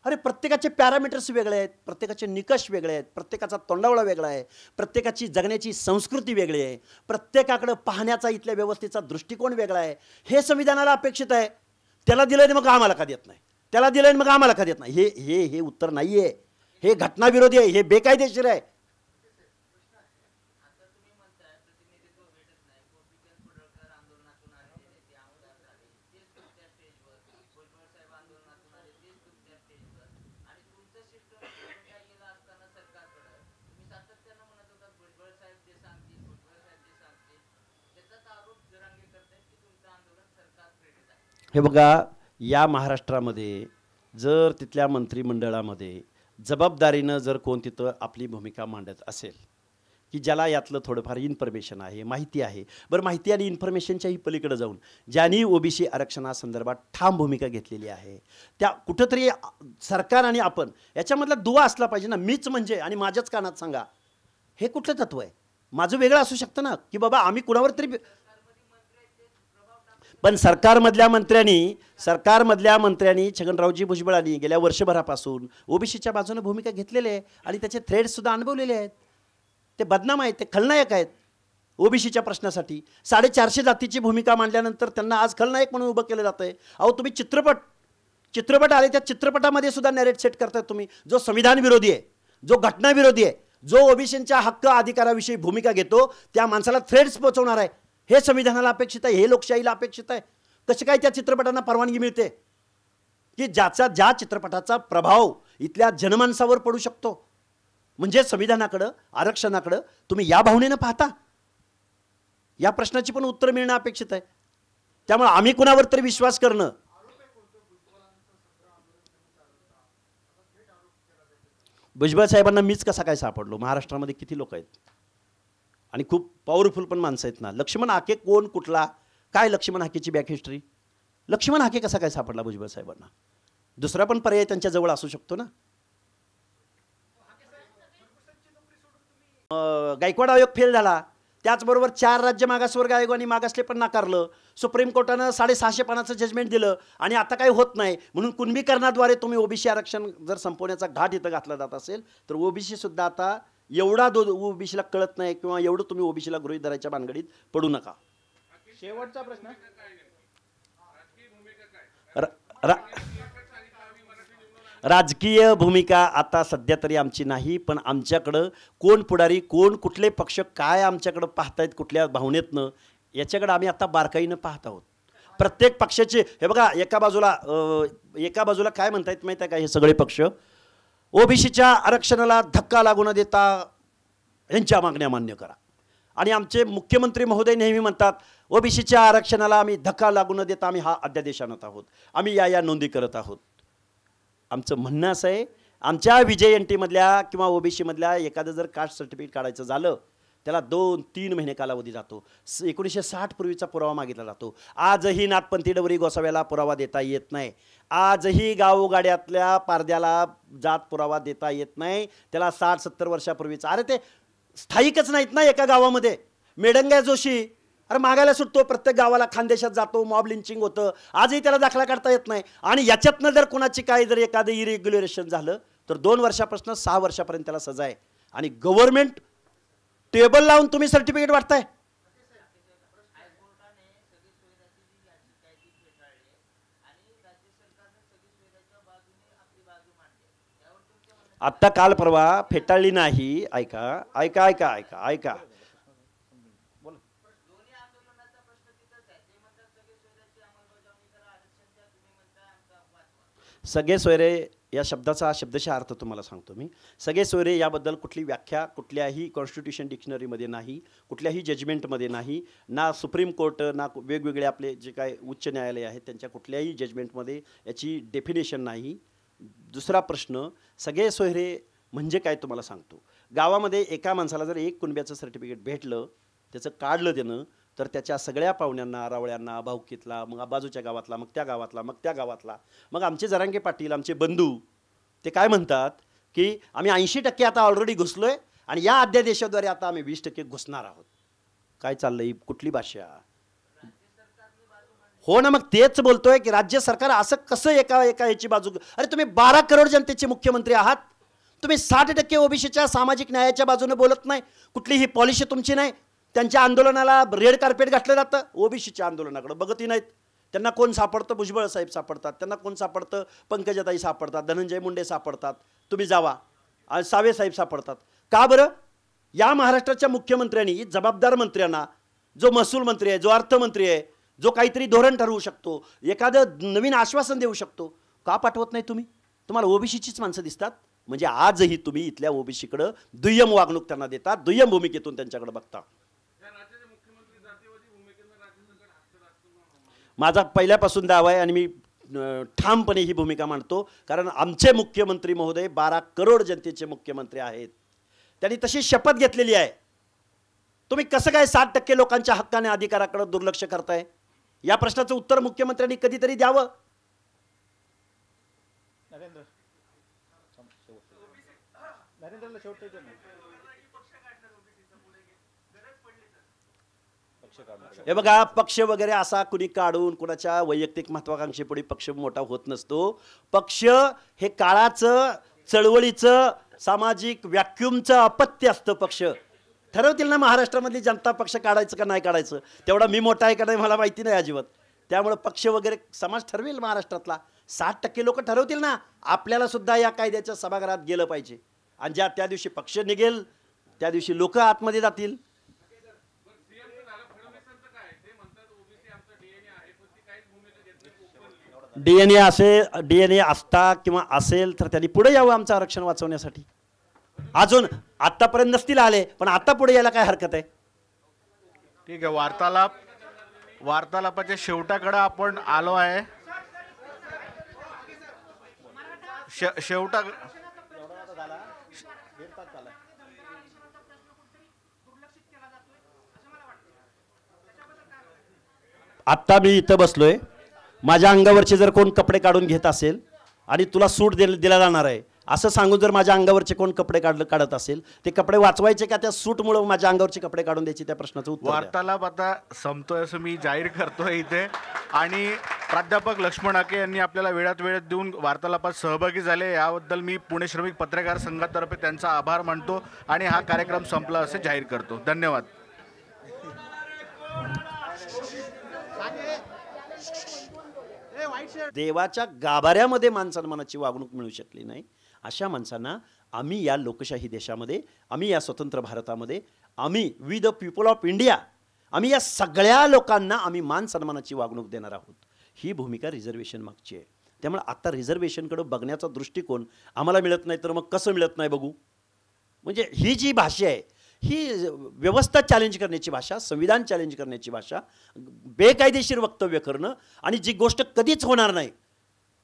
अरे प्रत्येकाचे पॅरामीटर्स वेगळे आहेत, प्रत्येकाचे निकष वेगळे आहेत, प्रत्येकाचा तोंडावळा वेगळा आहे, प्रत्येकाची जगण्याची संस्कृती वेगळी आहे, प्रत्येकाकडं पाहण्याचा इथल्या व्यवस्थेचा दृष्टिकोन वेगळा आहे. हे संविधानाला अपेक्षित आहे. त्याला दिलं आणि मग आम्हाला का देत नाही, त्याला दिलं आणि मग आम्हाला का देत नाही, हे हे हे उत्तर नाही आहे. हे घटनाविरोधी आहे, हे बेकायदेशीर आहे. हे बघा, या महाराष्ट्रामध्ये जर तिथल्या मंत्रिमंडळामध्ये जबाबदारीनं जर कोण तिथं आपली भूमिका मांडत असेल, की ज्याला यातलं थोडंफार इन्फॉर्मेशन आहे, माहिती आहे, बरं माहिती आणि इन्फॉर्मेशनच्याही पलीकडे जाऊन ज्यांनी ओबीसी आरक्षणासंदर्भात ठाम भूमिका घेतलेली आहे, त्या कुठंतरी सरकार आणि आपण याच्यामधला दुवा असला पाहिजे ना. मीच म्हणजे आणि माझ्याच कानात सांगा, हे कुठलं तत्व आहे? माझं वेगळं असू शकतं ना, की बाबा आम्ही कुणावर तरी, पण सरकारमधल्या मंत्र्यांनी छगनरावजी भुजबळांनी गेल्या वर्षभरापासून ओबीसीच्या बाजूने भूमिका घेतलेली आहे आणि त्याचे थ्रेड्ससुद्धा अनुभवलेले आहेत. ते बदनाम आहेत, ते खलनायक आहेत ओबीसीच्या प्रश्नासाठी. 450 जातीची भूमिका मांडल्यानंतर त्यांना आज खलनायक म्हणून उभं केलं जातं आहे. अहो तुम्ही चित्रपट आले, त्या चित्रपटामध्ये सुद्धा नॅरेट सेट करताय तुम्ही, जो संविधान विरोधी आहे, जो घटनाविरोधी आहे, जो ओबीसींच्या हक्क अधिकाराविषयी भूमिका घेतो, त्या माणसाला थ्रेड्स पोहोचवणार आहे. हे संविधानाला अपेक्षित आहे, हे लोकशाहीला अपेक्षित आहे. कसं काय त्या चित्रपटांना परवानगी मिळते की ज्या चित्रपटाचा प्रभाव इथल्या जनमानसावर पडू शकतो? म्हणजे संविधानाकडं, आरक्षणाकडं तुम्ही या भावनेनं पाहता? या प्रश्नाची पण उत्तर मिळणं अपेक्षित आहे. त्यामुळे आम्ही कुणावर तरी विश्वास करणं, भुजबळ साहेबांना मीच कसा काय सापडलो? महाराष्ट्रामध्ये किती लोक आहेत आणि खूप पॉवरफुल पण माणसं आहेत ना. लक्ष्मण हाके कोण, कुठला, काय लक्ष्मण हाकेची बॅक हिस्ट्री? लक्ष्मण हाके कसा काय सापडला भुजबळ साहेबांना? दुसरा पण पर्याय त्यांच्या जवळ असू शकतो ना. गायकवाड आयोग फेल झाला, त्याचबरोबर 4 राज्य मागासवर्ग आयोगाने मागासले पण नाकारलं. सुप्रीम कोर्टानं 650 पानाचं जजमेंट दिलं आणि आता काही होत नाही म्हणून कुणबीकरणाद्वारे तुम्ही ओबीसी आरक्षण जर संपवण्याचा घाट इथं घातला जात असेल तर ओबीसी सुद्धा आता एवढा ओबीसीला कळत नाही किंवा एवढं तुम्ही ओबीसीला गृहीत धरायच्या भानगडीत पडू नका. शेवटचा प्रश्न, राजकीय भूमिका आता सध्या तरी आमची नाही, पण आमच्याकडं कोण पुढारी, कोण कुठले पक्ष काय आमच्याकडं पाहतायत कुठल्या भावनेतनं, याच्याकडं आम्ही आता बारकाईनं पाहत आहोत. प्रत्येक पक्षाचे हे बघा, एका बाजूला काय म्हणतायत माहीत आहे का? हे सगळे पक्ष ओबीसीच्या आरक्षणाला धक्का लागू न देता यांच्या मागण्या मान्य करा, आणि आमचे मुख्यमंत्री महोदय नेहमी म्हणतात ओबीसीच्या आरक्षणाला आम्ही धक्का लागू न देता आम्ही हा अध्यादेश आणत आहोत, आम्ही या नोंदी करत आहोत. आमचं म्हणणं असं आहे, आमच्या VJNT मधल्या किंवा ओबीसीमधल्या एखादं जर कास्ट सर्टिफिकेट काढायचं झालं त्याला 2-3 महिने कालावधी जातो. 1960 पूर्वीचा पुरावा मागितला जातो. आजही नाथपंथी डवरी गोसाव्याला पुरावा देता येत नाही. आजही गावोगाड्यातल्या पारद्याला जात पुरावा देता येत नाही. त्याला 60-70 वर्षापूर्वीचा, अरे ते स्थायिकच नाहीत ना एका गावामध्ये. मेडंग्या जोशी अरे मागायला सुटतो, प्रत्येक गावाला खानदेशात जातो, मॉब लिंचिंग होतं, आजही त्याला दाखला काढता येत नाही. आणि याच्यातनं जर कोणाची काही जर एखादं इरेग्युलेशन झालं तर 2 वर्षापासून 6 वर्षापर्यंत त्याला सजा आहे. आणि गव्हर्नमेंट टेबल लावून तुम्ही सर्टिफिकेट वाटताय. आत्ता काल परवा फेटाळली नाही. ऐका ऐका ऐका ऐका ऐका सगळे सोयरे या शब्दाचा शब्दशः अर्थ तुम्हाला सांगतो मी. सगळे सोयरे याबद्दल कुठली व्याख्या कुठल्याही कॉन्स्टिट्यूशन डिक्शनरीमध्ये नाही, कुठल्याही जजमेंटमध्ये नाही, ना सुप्रीम कोर्ट ना वेगवेगळे आपले जे काय उच्च न्यायालय आहेत त्यांच्या कुठल्याही जजमेंटमध्ये याची डेफिनेशन नाही. दुसरा प्रश्न, सगळे सोयरे म्हणजे काय तुम्हाला सांगतो. गावामध्ये एका माणसाला जर एक कुणब्याचं सर्टिफिकेट भेटलं, त्याचं काढलं त्यानं, तर त्याच्या सगळ्या पाहुण्यांना, रावळ्यांना, भाऊकीतला, मग बाजूच्या गावातला, मग त्या गावातला, मग त्या गावातला, मग आमचे जरांगे पाटील, आमचे बंधू ते काय म्हणतात की आम्ही 80% आता ऑलरेडी घुसलोय आणि या अध्यादेशाद्वारे आता आम्ही 20% घुसणार आहोत. काय चाललंय, कुठली भाषा. हो ना, मग तेच बोलतोय की राज्य सरकार असं कसं एका ह्याची बाजू. अरे तुम्ही 12 करोड जनतेचे मुख्यमंत्री आहात, तुम्ही 60% ओबीसीच्या सामाजिक न्यायाच्या बाजूने बोलत नाही. कुठलीही पॉलिसी तुमची नाही. त्यांच्या आंदोलनाला रेड कार्पेट घातलं जातं, ओबीसीच्या आंदोलनाकडे बघतही नाहीत. त्यांना कोण सापडतं, भुजबळ साहेब सापडतात, त्यांना कोण सापडतं, पंकजाताई सापडतात, धनंजय मुंडे सापडतात, तुम्ही जावा, सावे साहेब सापडतात. का बरं? या महाराष्ट्राच्या मुख्यमंत्र्यांनी जबाबदार मंत्र्यांना, जो महसूल मंत्री आहे, जो अर्थमंत्री आहे, जो काहीतरी धोरण ठरवू शकतो, एखादं नवीन आश्वासन देऊ शकतो, का पाठवत नाही तुम्ही? तुम्हाला ओबीसीचीच माणसं दिसतात. म्हणजे आजही तुम्ही इथल्या ओबीसीकडं दुय्यम वागणूक त्यांना देतात, दुय्यम भूमिकेतून त्यांच्याकडे बघता. माझा पहिल्यापासून दावा आहे आणि मी ठामपणे ही भूमिका मांडतो, कारण आमचे मुख्यमंत्री महोदय 12 करोड जनतेचे मुख्यमंत्री आहेत. त्यांनी तशी शपथ घेतलेली आहे. तुम्ही कसं काय 60% लोकांच्या हक्काने अधिकाराकडे दुर्लक्ष करताय? या प्रश्नाचं उत्तर मुख्यमंत्र्यांनी कधीतरी द्यावं. हे बघा, पक्ष वगैरे असा कुणी काढून कुणाच्या वैयक्तिक महत्वाकांक्षेपुढे पक्ष मोठा होत नसतो. पक्ष हे काळाचं, चळवळीचं, सामाजिक व्हॅक्युमचं अपत्य असतं. पक्ष ठरवतील ना महाराष्ट्रामधली जनता पक्ष काढायचं का नाही काढायचं. तेवढा मी मोठा आहे का नाही मला माहिती नाही अजिबात. त्यामुळे पक्ष वगैरे समाज ठरवेल महाराष्ट्रातला. 60% लोक ठरवतील ना. आपल्याला सुद्धा या कायद्याच्या सभागृहात गेलं पाहिजे. आणि त्या दिवशी पक्ष निघेल त्या दिवशी लोक आतमध्ये जातील. डीएनए असता किंवा असेल तर त्यांनी पुढे यावं आमचं आरक्षण वाचवण्यासाठी. अजून आतापर्यंत नसतील आले, पण आता पुढे यायला काय हरकत आहे? ठीक आहे, वार्तालापाच्या शेवटाकडे आपण आलो आहे. शेवटा आत्ता मी इथं बसलोय, माझ्या अंगावरचे जर कोण कपडे काढून घेत असेल आणि तुला सूट दिला जाणार आहे असं सांगून जर माझ्या अंगावरचे कोण कपडे काढत असेल, ते कपडे वाचवायचे का त्या सूटमुळे माझ्या अंगावरचे कपडे काढून द्यायचे? त्या प्रश्नाचं उत्तर. वार्तालाप आता संपतोय असं मी जाहीर करतोय इथे. आणि प्राध्यापक लक्ष्मण हाके यांनी आपल्याला वेळात देऊन वार्तालापात सहभागी झाले, याबद्दल मी पुणे श्रमिक पत्रकार संघातर्फे त्यांचा आभार मानतो आणि हा कार्यक्रम संपला असे जाहीर करतो. धन्यवाद. देवाच्या गाभाऱ्यामध्ये मानसन्मानाची वागणूक मिळू शकली नाही अशा माणसांना आम्ही या लोकशाही देशामध्ये, आम्ही या स्वतंत्र भारतामध्ये, आम्ही we the people of India, आम्ही या सगळ्या लोकांना आम्ही मान सन्मानाची वागणूक देणार आहोत. ही भूमिका रिझर्वेशन मागची आहे. त्यामुळे आता रिझर्वेशनकडे बघण्याचा दृष्टिकोन आम्हाला मिळत नाही, तर मग कसं मिळत नाही बघू. म्हणजे ही जी भाषा आहे ही व्यवस्था चॅलेंज करण्याची भाषा, संविधान चॅलेंज करण्याची भाषा, बेकायदेशीर वक्तव्य करणं आणि जी गोष्ट कधीच होणार नाही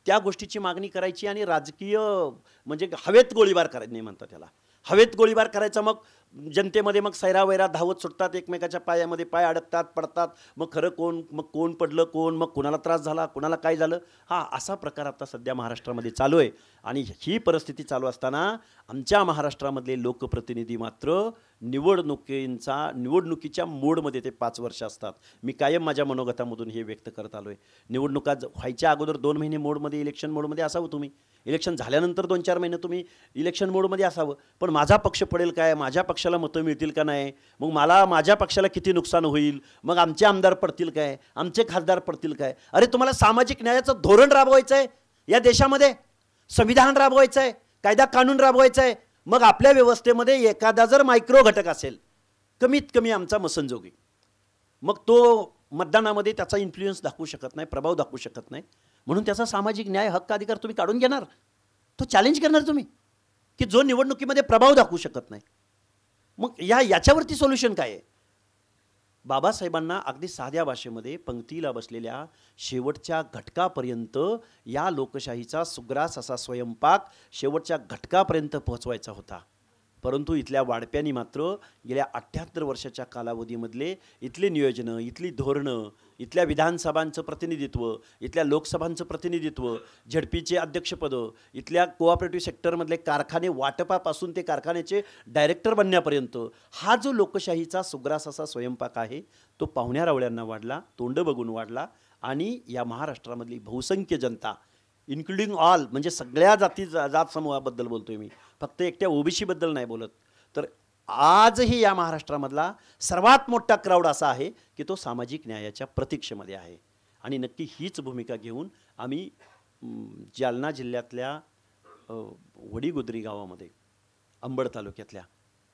त्या गोष्टीची मागणी करायची आणि राजकीय म्हणजे हवेत गोळीबार करायचं म्हणतात त्याला. हवेत गोळीबार करायचा, मग जनतेमध्ये मग सैरावैरा धावत सुटतात, एकमेकाच्या पायामध्ये पाय अडकतात, पडतात, मग खरं कोण, मग कोण पडलं कोण, मग कुणाला त्रास झाला, कुणाला काय झालं, हा असा प्रकार आता सध्या महाराष्ट्रामध्ये चालू आहे. आणि ही परिस्थिती चालू असताना आमच्या महाराष्ट्रामधले लोकप्रतिनिधी मात्र निवडणुकीच्या मोडमध्ये ते 5 वर्ष असतात. मी कायम माझ्या मनोगतामधून हे व्यक्त करत आलो आहे. निवडणुका व्हायच्या अगोदर 2 महिने मोडमध्ये, इलेक्शन मोडमध्ये असावं तुम्ही. इलेक्शन झाल्यानंतर 2-4 महिने तुम्ही इलेक्शन मोडमध्ये असावं. पण माझा पक्ष पडेल काय, माझ्या पक्षाला मतं मिळतील का नाही, मग माझ्या पक्षाला किती नुकसान होईल, मग आमचे आमदार पडतील काय, आमचे खासदार पडतील काय. अरे तुम्हाला सामाजिक न्यायाचं धोरण राबवायचं आहे या देशामध्ये, संविधान राबवायचं आहे, कायदा कानून राबवायचं आहे. मग आपल्या व्यवस्थेमध्ये एखादा जर मायक्रो घटक असेल, कमीत कमी आमचा मसनजोगी, मग तो मतदानामध्ये त्याचा इन्फ्लुएन्स दाखवू शकत नाही, प्रभाव दाखवू शकत नाही. म्हणून त्याचा सामाजिक न्याय हक्क अधिकार तुम्ही काढून घेणार, तो चॅलेंज करणार तुम्ही, की जो निवडणुकीमध्ये प्रभाव दाखवू शकत नाही. मग याच्यावरती सोल्युशन काय आहे? बाबासाहेबांना अगदी साध्या भाषेमध्ये पंक्तीला बसलेल्या शेवटच्या घटकापर्यंत या लोकशाहीचा सुग्रास असा स्वयंपाक शेवटच्या घटकापर्यंत पोहोचवायचा होता. परंतु इथल्या वाढप्यांनी मात्र गेल्या 78 वर्षाच्या कालावधीमधले इथले नियोजनं, इथली धोरणं, इथल्या विधानसभांचं प्रतिनिधित्व, इथल्या लोकसभांचं प्रतिनिधित्व, झडपीचे अध्यक्षपदं, इथल्या कोऑपरेटिव्ह सेक्टरमधले कारखाने वाटपापासून ते कारखान्याचे डायरेक्टर बनण्यापर्यंत हा जो लोकशाहीचा सुग्रास असा स्वयंपाक आहे तो पाहुण्यारावळ्यांना वाढला, तोंड बघून वाढला. आणि या महाराष्ट्रामधली बहुसंख्य जनता इन्क्लुडिंग ऑल, म्हणजे सगळ्या जात समूहाबद्दल बोलतोय मी, फक्त एकट्या ओबीसीबद्दल नाही बोलत, तर आजही या महाराष्ट्रामधला सर्वात मोठा क्राऊड असा आहे की तो सामाजिक न्यायाच्या प्रतीक्षेमध्ये आहे. आणि नक्की हीच भूमिका घेऊन आम्ही जालना जिल्ह्यातल्या वडीगोद्री गावामध्ये, अंबड तालुक्यातल्या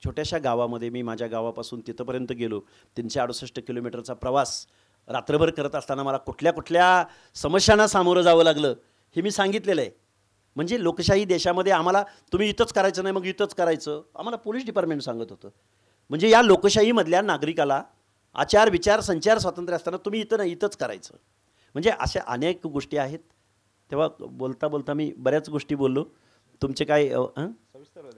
छोट्याशा गावामध्ये, मी माझ्या गावापासून तिथंपर्यंत गेलो. 368 किलोमीटरचा प्रवास रात्रभर करत असताना मला कुठल्या कुठल्या समस्यांना सामोरं जावं लागलं हे मी सांगितलेलं आहे. म्हणजे लोकशाही देशामध्ये आम्हाला तुम्ही इथंच करायचं नाही, मग इथंच करायचं, आम्हाला पोलीस डिपार्टमेंट सांगत होतं. म्हणजे या लोकशाहीमधल्या नागरिकाला आचार विचार संचार स्वातंत्र्य असताना तुम्ही इथं नाही, इथंच करायचं. म्हणजे अशा अनेक गोष्टी आहेत. तेव्हा बोलता बोलता मी बऱ्याच गोष्टी बोललो. तुमचे काय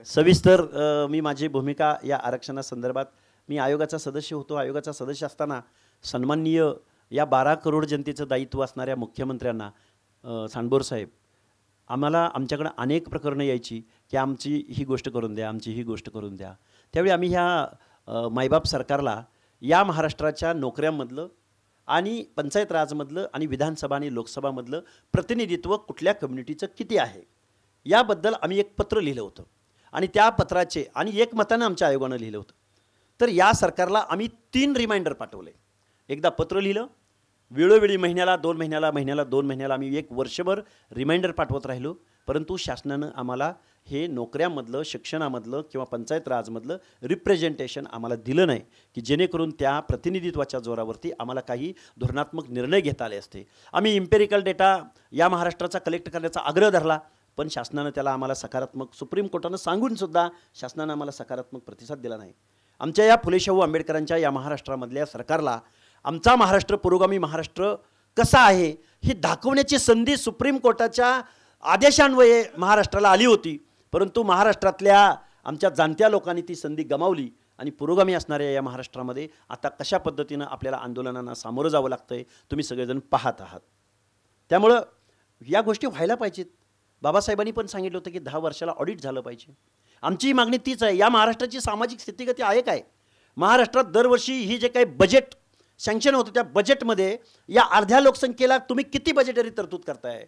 सविस्तर मी माझी भूमिका या आरक्षणासंदर्भात, मी आयोगाचा सदस्य होतो. आयोगाचा सदस्य असताना सन्माननीय या 12 करोड जनतेचं दायित्व असणाऱ्या मुख्यमंत्र्यांना सांडबोर साहेब, आमच्याकडं अनेक प्रकरणं यायची की आमची ही गोष्ट करून द्या, आमची ही गोष्ट करून द्या. त्यावेळी आम्ही ह्या मायबाप सरकारला या महाराष्ट्राच्या नोकऱ्यांमधलं आणि पंचायत राजमधलं आणि विधानसभा आणि लोकसभामधलं प्रतिनिधित्व कुठल्या कम्युनिटीचं किती आहे याबद्दल आम्ही एक पत्र लिहिलं होतं. आणि त्या पत्राचे आणि एकमतानं आमच्या आयोगानं लिहिलं होतं. तर या सरकारला आम्ही 3 रिमाइंडर पाठवले. एकदा पत्र लिहिलं, वेळोवेळी महिन्याला 2 महिन्याला आम्ही 1 वर्षभर रिमाइंडर पाठवत राहिलो. परंतु शासनानं आम्हाला हे नोकऱ्यामधलं, शिक्षणामधलं किंवा पंचायत राजमधलं रिप्रेझेंटेशन आम्हाला दिलं नाही की जेणेकरून त्या प्रतिनिधित्वाच्या जोरावरती आम्हाला काही धोरणात्मक निर्णय घेता आले असते. आम्ही इम्पेरिकल डेटा या महाराष्ट्राचा कलेक्ट करण्याचा आग्रह धरला, पण शासनानं त्याला आम्हाला सकारात्मक, सुप्रीम कोर्टानं सांगूनसुद्धा शासनानं आम्हाला सकारात्मक प्रतिसाद दिला नाही. आमच्या या फुले शाहू आंबेडकरांच्या या महाराष्ट्रामधल्या सरकारला आमचा महाराष्ट्र पुरोगामी महाराष्ट्र कसा आहे हे दाखवण्याची संधी सुप्रीम कोर्टाच्या आदेशान्वये महाराष्ट्राला आली होती. परंतु महाराष्ट्रातल्या आमच्या जाणत्या लोकांनी ती संधी गमावली आणि पुरोगामी असणाऱ्या या महाराष्ट्रामध्ये आता कशा पद्धतीनं आपल्याला आंदोलनांना सामोरं जावं लागतंय तुम्ही सगळेजण पाहत आहात. त्यामुळं या गोष्टी व्हायला पाहिजेत. बाबासाहेबांनी पण सांगितलं होतं की 10 वर्षाला ऑडिट झालं पाहिजे. आमची मागणी तीच आहे. या महाराष्ट्राची सामाजिक स्थितिगती आहे काय? महाराष्ट्रात दरवर्षी ही जे काही बजेट सँक्शन होतं त्या बजेटमध्ये या अर्ध्या लोकसंख्येला तुम्ही किती बजेटरी तरतूद करताय?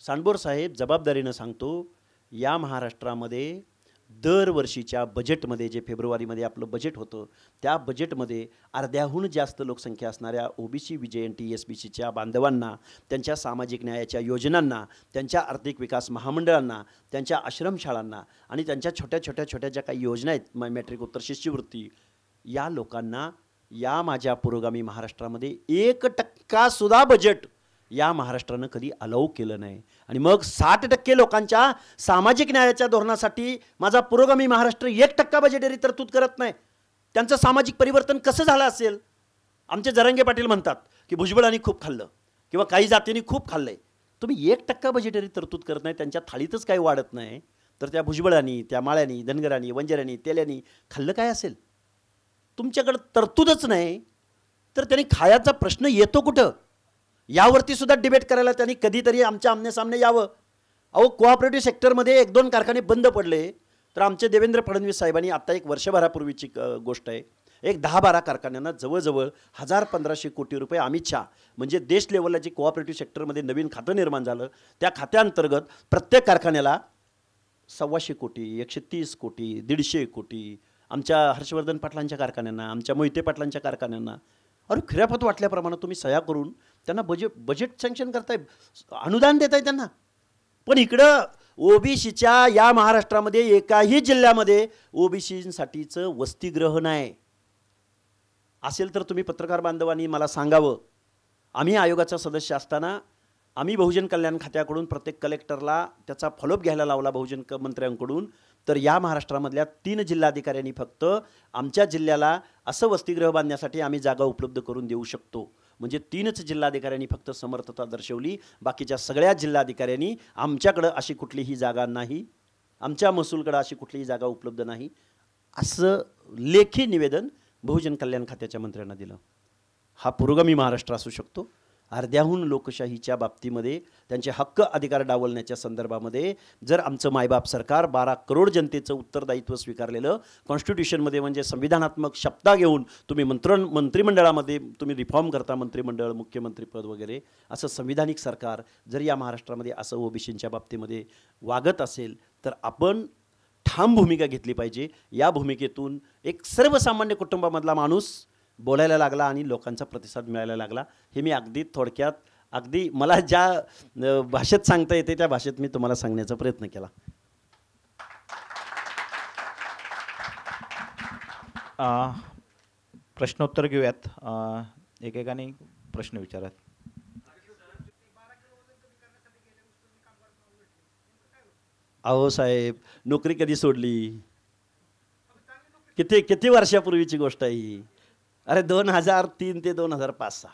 सांडबोर साहेब, जबाबदारीनं सांगतो, या महाराष्ट्रामध्ये दरवर्षीच्या बजेटमध्ये जे फेब्रुवारीमध्ये आपलं बजेट होतं त्या बजेटमध्ये अर्ध्याहून जास्त लोकसंख्या असणाऱ्या ओबीसी, VJNT, SBCच्या बांधवांना, त्यांच्या सामाजिक न्यायाच्या योजनांना, त्यांच्या आर्थिक विकास महामंडळांना, त्यांच्या आश्रमशाळांना आणि त्यांच्या छोट्या ज्या काही योजना आहेत, मॅट्रिक उत्तर शिष्यवृत्ती, या लोकांना या माझ्या पुरोगामी महाराष्ट्रामध्ये 1% सुद्धा बजेट या महाराष्ट्रानं कधी अलाऊ केलं नाही. आणि मग 60% लोकांच्या सामाजिक न्यायाच्या धोरणासाठी माझा पुरोगामी महाराष्ट्र 1% बजेटरी तरतूद करत नाही. त्यांचं सामाजिक परिवर्तन कसं झालं असेल? आमचे जरांगे पाटील म्हणतात की भुजबळांनी खूप खाल्लं किंवा काही जातींनी खूप खाल्लंय. तुम्ही 1% बजेटरी तरतूद करत नाही, त्यांच्या थाळीतच काही वाढत नाही, तर त्या भुजबळांनी, त्या माळ्यांनी, धनगरांनी, वंजाऱ्यांनी, तेल्यांनी खाल्लं काय असेल? तुमच्याकडं तरतूदच नाही तर त्यांनी खायाचा प्रश्न येतो कुठं? यावरती सुद्धा डिबेट करायला त्यांनी कधीतरी आमच्या आमनेसामने यावं. अहो कोऑपरेटिव्ह सेक्टरमध्ये 1-2 कारखाने बंद पडले तर आमचे देवेंद्र फडणवीस साहेबांनी आत्ता एक वर्षभरापूर्वीची गोष्ट आहे, एक 10-12 कारखान्यांना जवळजवळ 1,000-1,500 कोटी रुपये अमित शहा म्हणजे देश लेवलला जे कोऑपरेटिव्ह सेक्टरमध्ये नवीन खातं निर्माण झालं त्या खात्याअंतर्गत प्रत्येक कारखान्याला 125 कोटी, 130 कोटी, 150 कोटी, आमच्या हर्षवर्धन पाटलांच्या कारखान्यांना, आमच्या मोहिते पाटलांच्या कारखान्यांना अरे खिरापत वाटल्याप्रमाणे तुम्ही सह्या करून त्यांना बजेट सँक्शन करताय, अनुदान देताय त्यांना. पण इकडं ओबीसीच्या या महाराष्ट्रामध्ये एकाही जिल्ह्यामध्ये ओबीसीसाठीचं वसतिगृह नाही. असेल तर तुम्ही पत्रकार बांधवांनी मला सांगावं. आम्ही आयोगाचा सदस्य असताना आम्ही बहुजन कल्याण खात्याकडून प्रत्येक कलेक्टरला त्याचा फॉलोअप घ्यायला लावला मंत्र्यांकडून. तर या महाराष्ट्रामधल्या 3 जिल्हाधिकाऱ्यांनी फक्त आमच्या जिल्ह्याला असं वसतिगृह बांधण्यासाठी आम्ही जागा उपलब्ध करून देऊ शकतो म्हणजे 3च जिल्हाधिकाऱ्यांनी फक्त समर्थता दर्शवली. बाकीच्या सगळ्या जिल्हाधिकाऱ्यांनी आमच्याकडं अशी कुठलीही जागा नाही, आमच्या महसूलकडं अशी कुठलीही जागा उपलब्ध नाही असं लेखी निवेदन बहुजन कल्याण खात्याच्या मंत्र्यांना दिलं. हा पुरोगामी महाराष्ट्र असू शकतो. अर्ध्याहून लोकशाहीच्या बाबतीमध्ये त्यांचे हक्क अधिकार डावलण्याच्या संदर्भामध्ये जर आमचं मायबाप सरकार 12 करोड जनतेचं उत्तरदायित्व स्वीकारलेलं कॉन्स्टिट्यूशनमध्ये म्हणजे संविधानात्मक शपथा घेऊन तुम्ही मंत्रिमंडळामध्ये तुम्ही रिफॉर्म करता, मंत्रिमंडळ, मुख्यमंत्रीपद वगैरे असं संविधानिक सरकार जर या महाराष्ट्रामध्ये असं ओबीसींच्या बाबतीमध्ये वागत असेल तर आपण ठाम भूमिका घेतली पाहिजे. या भूमिकेतून एक सर्वसामान्य कुटुंबामधला माणूस बोलायला लागला आणि लोकांचा प्रतिसाद मिळायला लागला. हे मी अगदी थोडक्यात अगदी मला ज्या भाषेत सांगता येते त्या भाषेत मी तुम्हाला सांगण्याचा प्रयत्न केला. प्रश्नोत्तर घेऊयात. एकेकाने प्रश्न विचारात. अहो साहेब, नोकरी कधी सोडली? किती वर्षापूर्वीची गोष्ट आहे ही. अरे 2003 ते 2005-06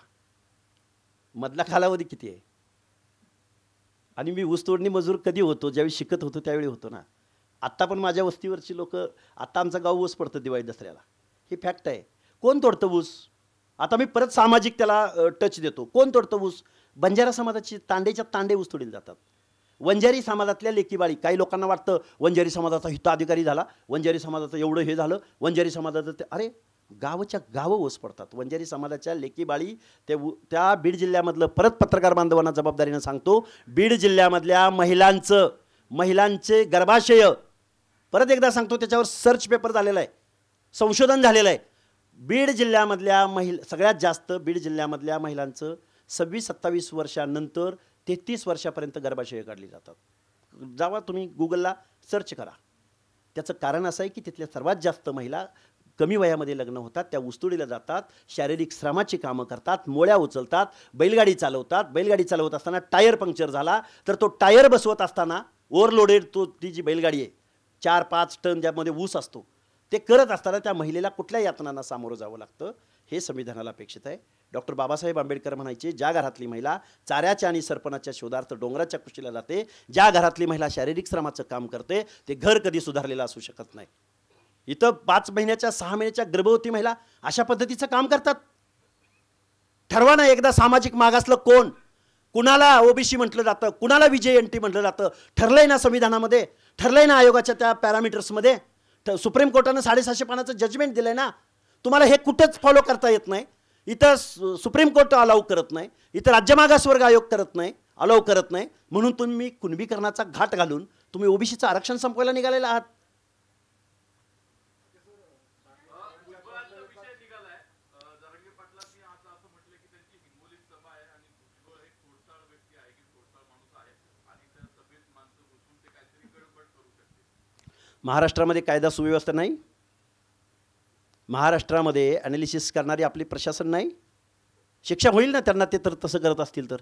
मधला कालावधी किती आहे? आणि मी ऊसतोडणी मजूर कधी होतो? ज्यावेळी शिकत होतो त्यावेळी होतो ना. आत्ता पण माझ्या वस्तीवरची लोक, आत्ता आमचा गाव ऊस पडतं दिवाळी दसऱ्याला, ही फॅक्ट आहे. कोण तोडतं ऊस? आता मी परत सामाजिक त्याला टच देतो. कोण तोडतं ऊस? बंजारा समाजाची तांडेच्या तांडे ऊस तोडील जातात. वंजारी समाजातल्या लेकीबाळी, काही लोकांना वाटतं वंजारी समाजाचा हिताधिकारी झाला, वंजारी समाजाचं एवढं हे झालं, वंजारी समाजाचं ते, अरे गावच्या गावं ऊस पडतात. वंजारी समाजाच्या लेकीबाळी त्या बीड जिल्ह्यामधलं, परत पत्रकार बांधवांना जबाबदारीनं सांगतो, बीड जिल्ह्यामधल्या महिलांचे गर्भाशय, परत एकदा सांगतो, त्याच्यावर सर्च पेपर झालेला आहे, संशोधन झालेलं आहे. बीड जिल्ह्यामधल्या सगळ्यात जास्त बीड जिल्ह्यामधल्या महिलांचं 26-27 वर्षानंतर 33 वर्षापर्यंत गर्भाशय काढली जातात. जावा तुम्ही गुगलला सर्च करा. त्याचं कारण असं आहे की तिथल्या सर्वात जास्त महिला कमी वयामध्ये लग्न होतात, त्या ऊसतोडीला जातात, शारीरिक श्रमाची कामं करतात, मोळ्या उचलतात, बैलगाडी चालवतात. बैलगाडी चालवत असताना टायर पंक्चर झाला तर तो टायर बसवत असताना ओव्हरलोडेड ती जी बैलगाडी आहे 4-5 टन ज्यामध्ये ऊस असतो, ते करत असताना त्या महिलेला कुठल्या यातनांना सामोरं जावं लागतं हे संविधानाला अपेक्षित आहे. डॉक्टर बाबासाहेब आंबेडकर म्हणायचे, ज्या घरातली महिला चाऱ्याच्या आणि सरपणाच्या शोधार्थ डोंगराच्या कुशीला जाते, ज्या घरातली महिला शारीरिक श्रमाचं काम करते, ते घर कधी सुधारलेलं असू शकत नाही. इथं 5 महिन्याच्या 6 महिन्याच्या गर्भवती महिला अशा पद्धतीचं काम करतात. ठरवा ना एकदा सामाजिक मागासलं कोण? कुणाला ओबीसी म्हटलं जातं, कुणाला VJNT म्हटलं जातं? ठरलंय ना संविधानामध्ये, ठरलंय ना आयोगाच्या त्या पॅरामीटर्समध्ये. सुप्रीम कोर्टानं 750 पानाचं जजमेंट दिलंय ना. तुम्हाला हे कुठंच फॉलो करता येत नाही. इथं सुप्रीम कोर्ट अलाउ करत नाही, इथं राज्य मागासवर्ग आयोग करत नाही, अलाउ करत नाही, म्हणून तुम्ही कुणबीकरणाचा घाट घालून तुम्ही ओबीसीचं आरक्षण संपवायला निघालेला आहात. महाराष्ट्रामध्ये कायदा सुव्यवस्था नाही, महाराष्ट्रामध्ये ॲनालिसिस करणारी आपली प्रशासन नाही. शिक्षा होईल ना त्यांना ते तर तसं करत असतील तर.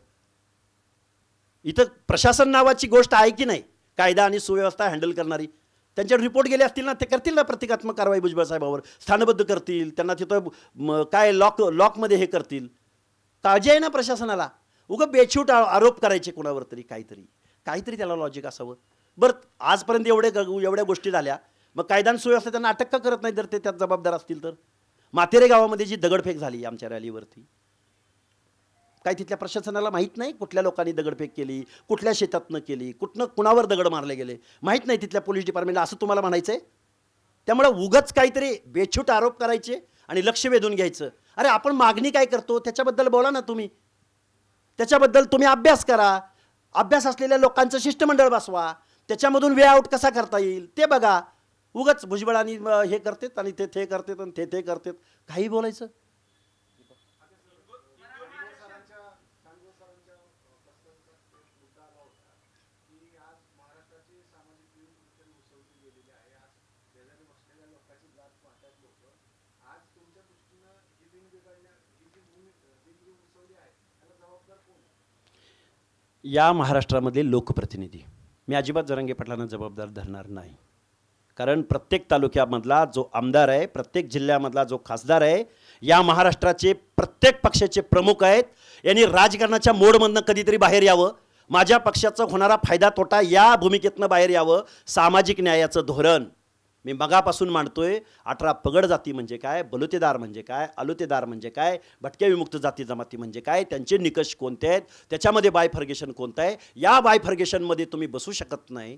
इथं प्रशासन नावाची गोष्ट आहे की नाही, कायदा आणि सुव्यवस्था हँडल करणारी. त्यांच्यावर रिपोर्ट गेले असतील ना, ते करतील ना प्रतिकात्मक कारवाई भुजबळ साहेबावर, स्थानबद्ध करतील त्यांना, तिथं काय लॉकमध्ये हे करतील. काळजी आहे ना प्रशासनाला. उगं बेछूट आरोप करायचे कोणावर तरी, काहीतरी त्याला लॉजिक असावं. बरं, आजपर्यंत एवढ्या गोष्टी झाल्या, मग कायदा आणि सुव्यवस्था त्यांना अटक का करत नाही जर ते त्यात जबाबदार असतील तर? मातेरे गावामध्ये जी दगडफेक झाली आमच्या रॅलीवरती, काय तिथल्या प्रशासनाला माहीत नाही कुठल्या लोकांनी दगडफेक केली, कुठल्या शेतातनं केली, कुणावर दगड मारले गेले, माहीत नाही तिथल्या पोलीस डिपार्टमेंटला, असं तुम्हाला म्हणायचं आहे? त्यामुळे उगाच काहीतरी बेछूट आरोप करायचे आणि लक्ष वेधून घ्यायचं. अरे आपण मागणी काय करतो त्याच्याबद्दल बोला ना तुम्ही. त्याच्याबद्दल तुम्ही अभ्यास करा. अभ्यास असलेल्या लोकांचं शिष्टमंडळ बसवा. त्याच्यामधून वे आउट कसा करता येईल ते बघा. उगाच भुजबळांनी हे करतात आणि ते करतात आणि ते करतात, काही बोलायचं. या महाराष्ट्रामधले लोकप्रतिनिधी मी अजिबात जरांगे पाटलांना जबाबदार धरणार नाही. कारण प्रत्येक तालुक्यामधला जो आमदार आहे, प्रत्येक जिल्ह्यामधला जो खासदार आहे, या महाराष्ट्राचे प्रत्येक पक्षाचे प्रमुख आहेत. यांनी राजकारणाच्या मोडमधनं कधीतरी बाहेर यावं. माझ्या पक्षाचा होणारा फायदा तोटा या भूमिकेतनं बाहेर यावं. सामाजिक न्यायाचं धोरण मी मगापासून मांडतोय. 18 पगड जाती म्हणजे काय, बलुतेदार म्हणजे काय, आलुतेदार म्हणजे काय, भटक्या विमुक्त जाती जमाती म्हणजे काय, त्यांचे निकष कोणते आहेत, त्याच्यामध्ये बायफर्गेशन कोणतं आहे, या बायफर्गेशनमध्ये तुम्ही बसू शकत नाही.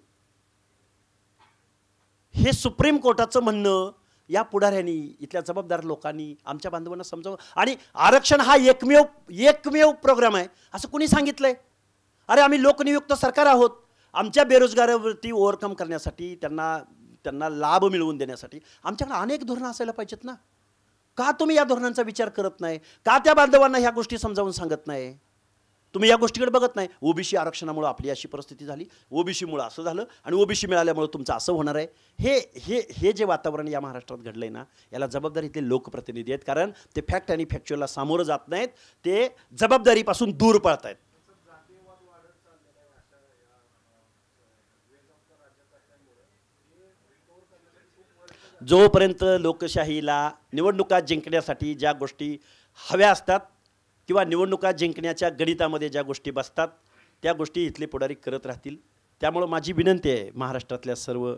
हे सुप्रीम कोर्टाचं म्हणणं या पुढाऱ्यांनी, इथल्या जबाबदार लोकांनी आमच्या बांधवांना समजावं. आणि आरक्षण हा एकमेव प्रोग्राम आहे असं कुणी सांगितलंय? अरे आम्ही लोकनियुक्त सरकार आहोत. आमच्या बेरोजगारावरती ओव्हरकम करण्यासाठी, त्यांना लाभ मिळवून देण्यासाठी आमच्याकडे अनेक धोरणं असायला पाहिजेत ना. का तुम्ही या धोरणांचा विचार करत नाही? का त्या बांधवांना ह्या गोष्टी समजावून सांगत नाही? तुम्ही या गोष्टीकडे बघत नाही. ओबीसी आरक्षणामुळे आपली अशी परिस्थिती झाली, ओबीसीमुळे असं झालं आणि ओबीसी मिळाल्यामुळे तुमचं असं होणार आहे. हे जे वातावरण या महाराष्ट्रात घडलं आहे ना, याला जबाबदारी इथले लोकप्रतिनिधी आहेत. कारण ते फॅक्ट आणि फॅक्च्युअलला सामोरं जात नाहीत, ते जबाबदारीपासून दूर पळत आहेत. जोपर्यंत लोकशाहीला निवडणुका जिंकण्यासाठी ज्या गोष्टी हव्या असतात किंवा निवडणुका जिंकण्याच्या गणितामध्ये ज्या गोष्टी बसतात त्या गोष्टी इथले पुढारी करत राहतील. त्यामुळं माझी विनंती आहे महाराष्ट्रातल्या सर्व.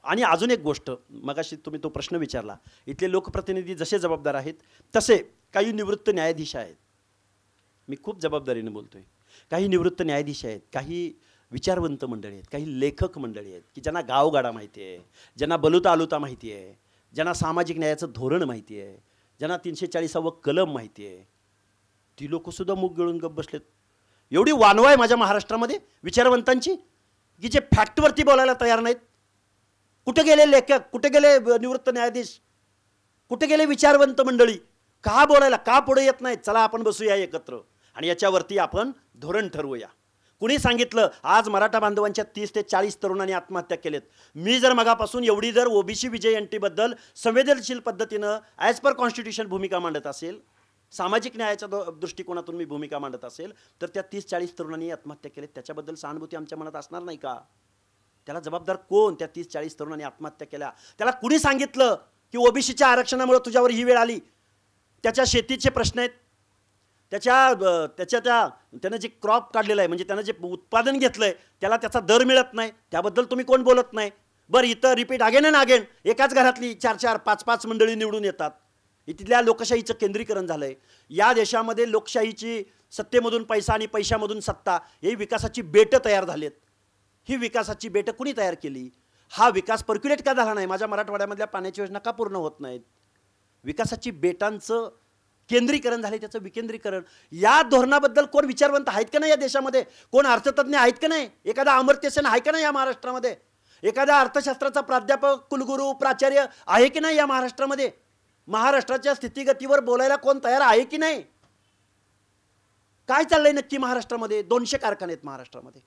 आणि अजून एक गोष्ट, मगाशी तुम्ही तो प्रश्न विचारला, इथले लोकप्रतिनिधी जसे जबाबदार आहेत तसे काही निवृत्त न्यायाधीश आहेत. मी खूप जबाबदारीने बोलतो आहे. काही निवृत्त न्यायाधीश आहेत, काही विचारवंत मंडळी आहेत, काही लेखक मंडळी आहेत की ज्यांना गावगाडा माहिती आहे, ज्यांना बलुता आलुता माहिती आहे, ज्यांना सामाजिक न्यायाचं धोरण माहिती आहे, ज्यांना 340वा कलम माहिती आहे. ती लोकंसुद्धा मूग गिळून गप्प बसलेत. एवढी वानवा आहे माझ्या महाराष्ट्रामध्ये विचारवंतांची की जे फॅक्टवरती बोलायला तयार नाहीत. कुठे गेले लेखक, कुठे गेले निवृत्त न्यायाधीश, कुठे गेले विचारवंत मंडळी? का बोलायला, का पुढे येत नाहीत? चला आपण बसूया एकत्र आणि याच्यावरती आपण धोरण ठरवूया. कुणी सांगितलं आज मराठा बांधवांच्या 30 ते 40 तरुणांनी आत्महत्या केलेत? मी जर मगापासून एवढी जर ओबीसी विजय एनटीबद्दल संवेदनशील पद्धतीनं ॲज पर कॉन्स्टिट्यूशन भूमिका मांडत असेल, सामाजिक न्यायाच्या दृष्टिकोनातून मी भूमिका मांडत असेल, तर त्या 30-40 तरुणांनी आत्महत्या केलेत त्याच्याबद्दल सहानुभूती आमच्या मनात असणार नाही का? त्याला जबाबदार कोण? त्या 30-40 तरुणांनी आत्महत्या केल्या त्याला कुणी सांगितलं की ओबीसीच्या आरक्षणामुळे तुझ्यावर ही वेळ आली? त्याच्या शेतीचे प्रश्न आहेत, त्यानं जे क्रॉप काढलेलं आहे, म्हणजे त्यानं जे उत्पादन घेतलं आहे त्याला त्याचा दर मिळत नाही, त्याबद्दल तुम्ही कोण बोलत नाही? बरं, इथं रिपीट अगेन अँड अगेन एकाच घरातली 4-4, 5-5 मंडळी निवडून येतात. इथल्या लोकशाहीचं केंद्रीकरण झालं आहे. या देशामध्ये लोकशाहीची सत्तेमधून पैसा आणि पैशामधून सत्ता ही विकासाची बेटं तयार झालीत. ही विकासाची बेटं कुणी तयार केली? हा विकास पर्क्युलेट का झाला नाही? माझ्या मराठवाड्यामधल्या पाण्याची योजना का पूर्ण होत नाहीत? विकासाची बेटांचं केंद्रीकरण झाले, त्याचं विकेंद्रीकरण. या धोरणाबद्दल कोण विचारवंत आहेत का नाही या देशामध्ये? कोण अर्थतज्ञ आहेत का नाही? एखादा अमर्त्य सेन आहे का नाही या महाराष्ट्रामध्ये? एखादा अर्थशास्त्राचा प्राध्यापक, कुलगुरू, प्राचार्य आहे की नाही या महाराष्ट्रामध्ये? महाराष्ट्राच्या स्थितीगतीवर बोलायला कोण तयार आहे की नाही? काय चाललंय नक्की महाराष्ट्रामध्ये? 200 कारखाने आहेत महाराष्ट्रामध्ये.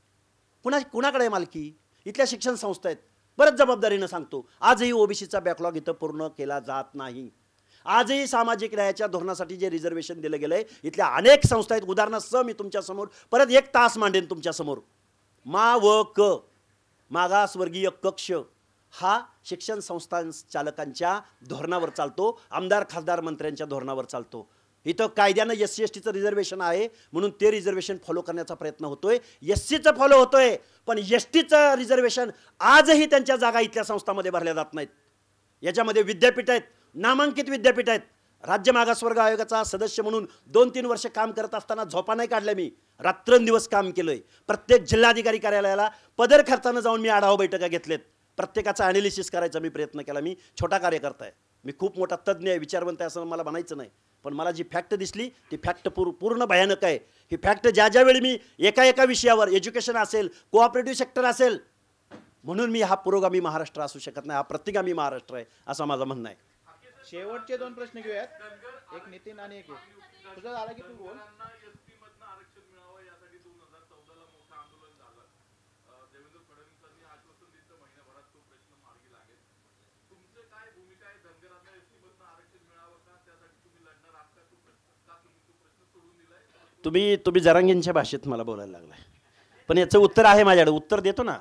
कुणाकडे आहे मालकी? इथल्या शिक्षण संस्था आहेत. बरंच जबाबदारीनं सांगतो, आजही ओबीसीचा बॅकलॉग इथं पूर्ण केला जात नाही. आजही सामाजिक न्यायाच्या धोरणासाठी जे रिझर्वेशन दिलं गेलंय, इथल्या अनेक संस्था आहेत. उदाहरणासह मी तुमच्यासमोर परत 1 तास मांडेन तुमच्यासमोर. मागासवर्गीय कक्ष हा शिक्षण संस्था चालकांच्या धोरणावर चालतो, आमदार खासदार मंत्र्यांच्या धोरणावर चालतो. इथं कायद्यानं SC-STचं रिझर्वेशन आहे म्हणून ते रिझर्वेशन फॉलो करण्याचा प्रयत्न होतोय. SCचं फॉलो होतोय, पण STचं रिझर्वेशन आजही त्यांच्या जागा इथल्या संस्थांमध्ये भरल्या जात नाहीत. याच्यामध्ये विद्यापीठ आहेत, नामांकित विद्यापीठ आहेत, राज्य मागासवर्ग आयोगाचा सदस्य म्हणून 2-3 वर्ष काम करत असताना झोपा नाही काढल्या. मी रात्रंदिवस काम केलंय. प्रत्येक जिल्हाधिकारी कार्यालयाला पदर खर्चानं जाऊन मी आढावा बैठका घेतलेत. प्रत्येकाचा ॲनालिसिस करायचा मी प्रयत्न केला. मी छोटा कार्यकर्ता आहे, मी खूप मोठा तज्ज्ञ आहे, विचारवंत आहे असं मला म्हणायचं नाही. पण मला जी फॅक्ट दिसली ती फॅक्ट पूर्ण भयानक आहे. ही फॅक्ट ज्यावेळी मी एका विषयावर, एज्युकेशन असेल, कोऑपरेटिव्ह सेक्टर असेल, म्हणून मी हा पुरोगामी महाराष्ट्र असू शकत नाही, हा प्रतिगामी महाराष्ट्र आहे असं माझं म्हणणं आहे. शेवटचे 2 प्रश्न घेऊयात, एक नितीन आणि एक तुझं झाला की तू बोल. धनगरांना एसटी मधनं आरक्षण मिळावं यासाठी 2014 ला मोठं आंदोलन झालं. देवेंद्र फडणवीसांनी आश्वासन दिलं महिन्याभरात तो प्रश्न मार्गी लागेल. तुमचं काय भूमिका आहे? धनगरांना एसटी मधनं आरक्षण मिळावं का, त्यासाठी तुम्ही लढणार आहात का? तो प्रश्न सोडून दिलाय? तुम्ही जरांगेंच्या भाषेत मला बोलायला लागलाय, पण याचं उत्तर आहे माझ्याकडे, उत्तर देतो ना.